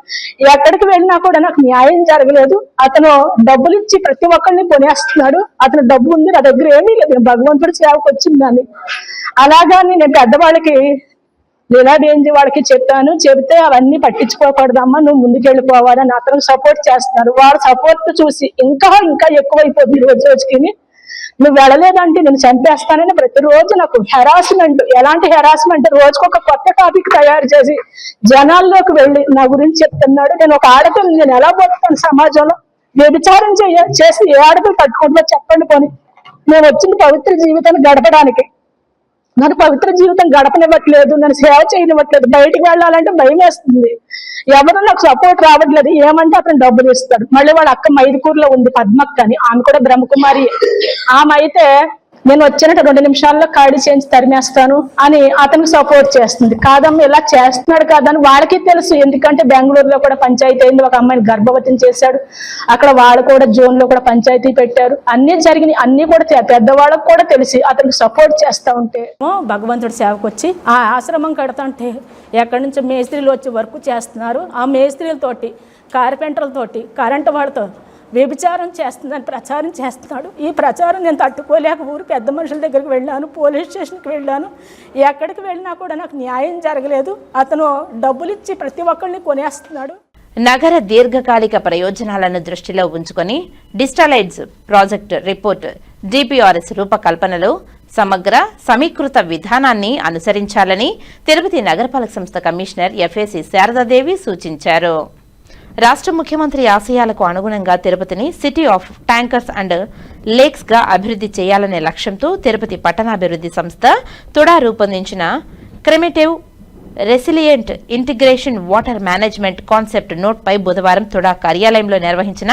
ఎక్కడికి వెళ్ళినా కూడా నాకు న్యాయం జరగలేదు. అతను డబ్బులు ఇచ్చి ప్రతి ఒక్కరిని కొనేస్తున్నాడు. అతను డబ్బు ఉంది, నా దగ్గర ఏమీ లేదు, నేను భగవంతుడి సేవకు వచ్చిందని. అలాగా నేను పెద్దవాళ్ళకి లీలాబేంజీ వాళ్ళకి చెప్పాను. చెబితే అవన్నీ పట్టించుకోకూడదమ్మా, నువ్వు ముందుకెళ్ళిపోవాలని అతనికి సపోర్ట్ చేస్తున్నారు. వాళ్ళ సపోర్ట్ చూసి ఇంకా ఎక్కువైపోతుంది రోజుకి. నువ్వు వెళ్ళలేదంటే నేను చంపేస్తానని ప్రతిరోజు నాకు హెరాస్మెంట్. ఎలాంటి హెరాస్మెంట్, రోజుకు ఒక కొత్త టాపిక్ తయారు చేసి జనాల్లోకి వెళ్ళి నా గురించి చెప్తున్నాడు. నేను ఒక ఆడపిల్ల, నేను ఎలా పోతాను సమాజంలో? వ్యభిచారం చేసి ఏ ఆడపిల్ల పట్టుకుంటుందో చెప్పండి. పోనీ నేను వచ్చింది పవిత్ర జీవితాన్ని గడపడానికి, నాకు పవిత్ర జీవితం గడపనివ్వట్లేదు, నన్ను సేవ చేయనివ్వట్లేదు. బయటికి వెళ్ళాలంటే భయం వేస్తుంది, ఎవరు నాకు సపోర్ట్ రావట్లేదు. ఏమంటే అతను డబ్బులు ఇస్తాడు. మళ్ళీ వాళ్ళ అక్క మైదుకూరులో ఉంది పద్మక్క అని, ఆమె కూడా బ్రహ్మకుమారి. ఆమె అయితే నేను వచ్చినట్టు 2 నిమిషాల్లో ఖాళీ చేయించి తరిమేస్తాను అని అతనికి సపోర్ట్ చేస్తుంది. కాదమ్మ ఇలా చేస్తున్నాడు కాదని వాళ్ళకి తెలుసు. ఎందుకంటే బెంగళూరులో కూడా పంచాయతీ అయింది, ఒక అమ్మాయిని గర్భవతిని చేశాడు. అక్కడ వాళ్ళు కూడా జోన్ లో కూడా పంచాయతీ పెట్టారు. అన్ని జరిగినాయి, అన్ని కూడా పెద్దవాళ్ళకు కూడా తెలిసి అతనికి సపోర్ట్ చేస్తా ఉంటే భగవంతుడి సేవకు వచ్చి ఆ ఆశ్రమం కడతాంటే ఎక్కడి నుంచి మేస్త్రీలు వచ్చి వర్క్ చేస్తున్నారు. ఆ మేస్త్రీలతోటి, కార్పెంటర్లతోటి, కరెంటు వాళ్ళతో వ్యభిచారం చేస్తుందని ప్రచారం చేస్తున్నాడు. ఈ ప్రచారం నేను తట్టుకోలేక ఊరు పెద్ద మనుషుల దగ్గరికి వెళ్ళాను, పోలీస్ స్టేషన్కి వెళ్ళాను. ఎక్కడికి వెళ్ళినా కూడా నాకు న్యాయం జరగలేదు. అతను డబ్బులు ఇచ్చి ప్రతి ఒక్కరిని కొనేస్తున్నాడు. నగర దీర్ఘకాలిక ప్రయోజనాలను దృష్టిలో ఉంచుకొని డిజిటలైజ్డ్ ప్రాజెక్ట్ రిపోర్ట్ డిపిఆర్ఎస్ రూపకల్పనలో సమగ్ర సమీకృత విధానాన్ని అనుసరించాలని తిరుపతి నగరపాలక సంస్థ కమిషనర్ ఎఫ్ఏసి శారదాదేవి సూచించారు. రాష్ట్ర ముఖ్యమంత్రి ఆశయాలకు అనుగుణంగా తిరుపతిని city of tankers and lakes గా అభివృద్ధి చేయాలనే లక్ష్యంతో తిరుపతి పట్టణాభివృద్ధి సంస్థ తుడా రూపొందించిన climate resilient integration water management concept note పై బుధవారం తుడా కార్యాలయంలో నిర్వహించిన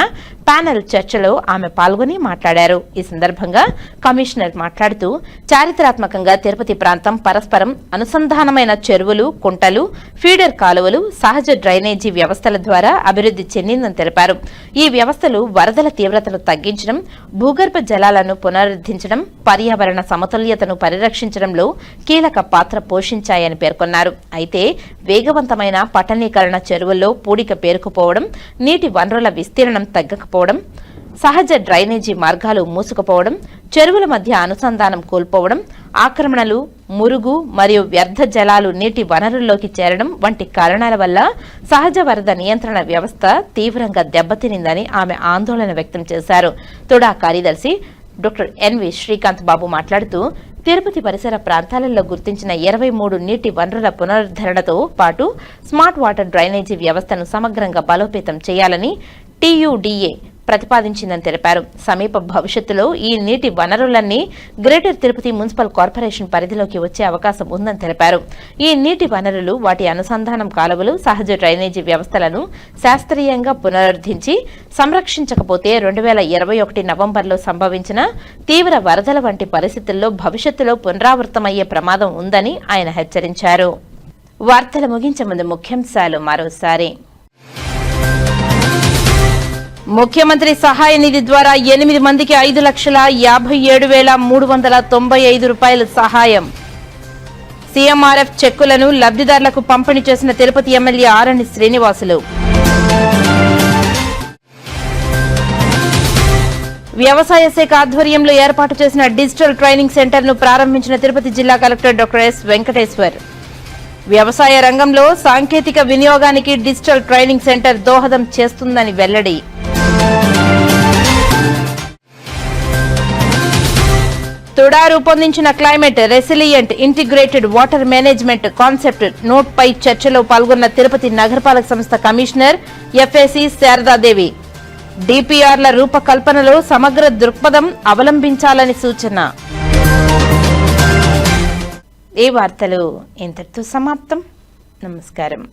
ప్యానెల్ చర్చలో ఆమె పాల్గొని మాట్లాడారు. ఈ సందర్భంగా కమిషనర్ మాట్లాడుతూ చారిత్రాత్మకంగా తిరుపతి ప్రాంతం పరస్పరం అనుసంధానమైన చెరువులు, కుంటలు, ఫీడర్ కాలువలు, సహజ డ్రైనేజీ వ్యవస్థల ద్వారా అభివృద్ధి చెందిందని తెలిపారు. ఈ వ్యవస్థలు వరదల తీవ్రతను తగ్గించడం, భూగర్భ జలాలను పునరుద్ధరించడం, పర్యావరణ సమతుల్యతను పరిరక్షించడంలో కీలక పాత్ర పోషించాయని పేర్కొన్నారు. అయితే వేగవంతమైన పట్టణీకరణ చెరువుల్లో పూడిక పేరుకుపోవడం, నీటి వనరుల విస్తీర్ణం తగ్గకపోవడం, సహజ డ్రైనేజీ మార్గాలు మూసుకుపోవడం, చెరువుల మధ్య అనుసంధానం కోల్పోవడం, ఆక్రమణలు, మురుగు మరియు వ్యర్థ జలాలు నీటి వనరుల్లోకి చేరడం వంటి కారణాల వల్ల సహజ వరద నియంత్రణ వ్యవస్థ తీవ్రంగా దెబ్బతినిందని ఆమె ఆందోళన వ్యక్తం చేశారు. తుడా కార్యదర్శి డాక్టర్ ఎన్వి శ్రీకాంత్ బాబు మాట్లాడుతూ తిరుపతి పరిసర ప్రాంతాలలో గుర్తించిన 23 నీటి వనరుల పునరుద్ధరణతో పాటు స్మార్ట్ వాటర్ డ్రైనేజీ వ్యవస్థను సమగ్రంగా బలోపేతం చేయాలని టీయూడీఏ ప్రతిపాదించిందని తెలిపారు. సమీప భవిష్యత్తులో ఈ నీటి వనరులన్నీ గ్రేటర్ తిరుపతి మున్సిపల్ కార్పొరేషన్ పరిధిలోకి వచ్చే అవకాశం ఉందని తెలిపారు. ఈ నీటి వనరులు, వాటి అనుసంధానం కాలువలు, సహజ డ్రైనేజీ వ్యవస్థలను శాస్త్రీయంగా పునరుద్ధరించి సంరక్షించకపోతే 2021 నవంబర్లో సంభవించిన తీవ్ర వరదల వంటి పరిస్థితుల్లో భవిష్యత్తులో పునరావృతమయ్యే ప్రమాదం ఉందని ఆయన హెచ్చరించారు. వార్తలు ముగించే ముందు ముఖ్యాంశాలు మరోసారి. ముఖ్యమంత్రి సహాయ నిధి ద్వారా 8 మందికి 5,57,395 రూపాయల సహాయం. సీఎంఆర్ఎఫ్ చెక్కులను లబ్ధిదారులకు పంపిణీ చేసిన తిరుపతి ఎమ్మెల్యే ఆరణి శ్రీనివాసులు. వ్యవసాయ శాఖ ఆధ్వర్యంలో ఏర్పాటు చేసిన డిజిటల్ ట్రైనింగ్ సెంటర్ను ప్రారంభించిన తిరుపతి జిల్లా కలెక్టర్ డాక్టర్ ఎస్ వెంకటేశ్వర్. వ్యవసాయ రంగంలో సాంకేతిక వినియోగానికి డిజిటల్ ట్రైనింగ్ సెంటర్ దోహదం చేస్తుందని వెల్లడి. తుడా రూపొందించిన climate resilient integrated water management concept note పై చర్చలో పాల్గొన్న తిరుపతి నగరపాలక సంస్థ కమిషనర్ ఎఫ్ఏసి శారదాదేవి. డిపిఆర్ల రూపకల్పనలో సమగ్ర దృక్పథం అవలంబించాలని సూచన. ఈ వార్తలు ఇంతటితో సమాప్తం. నమస్కారం.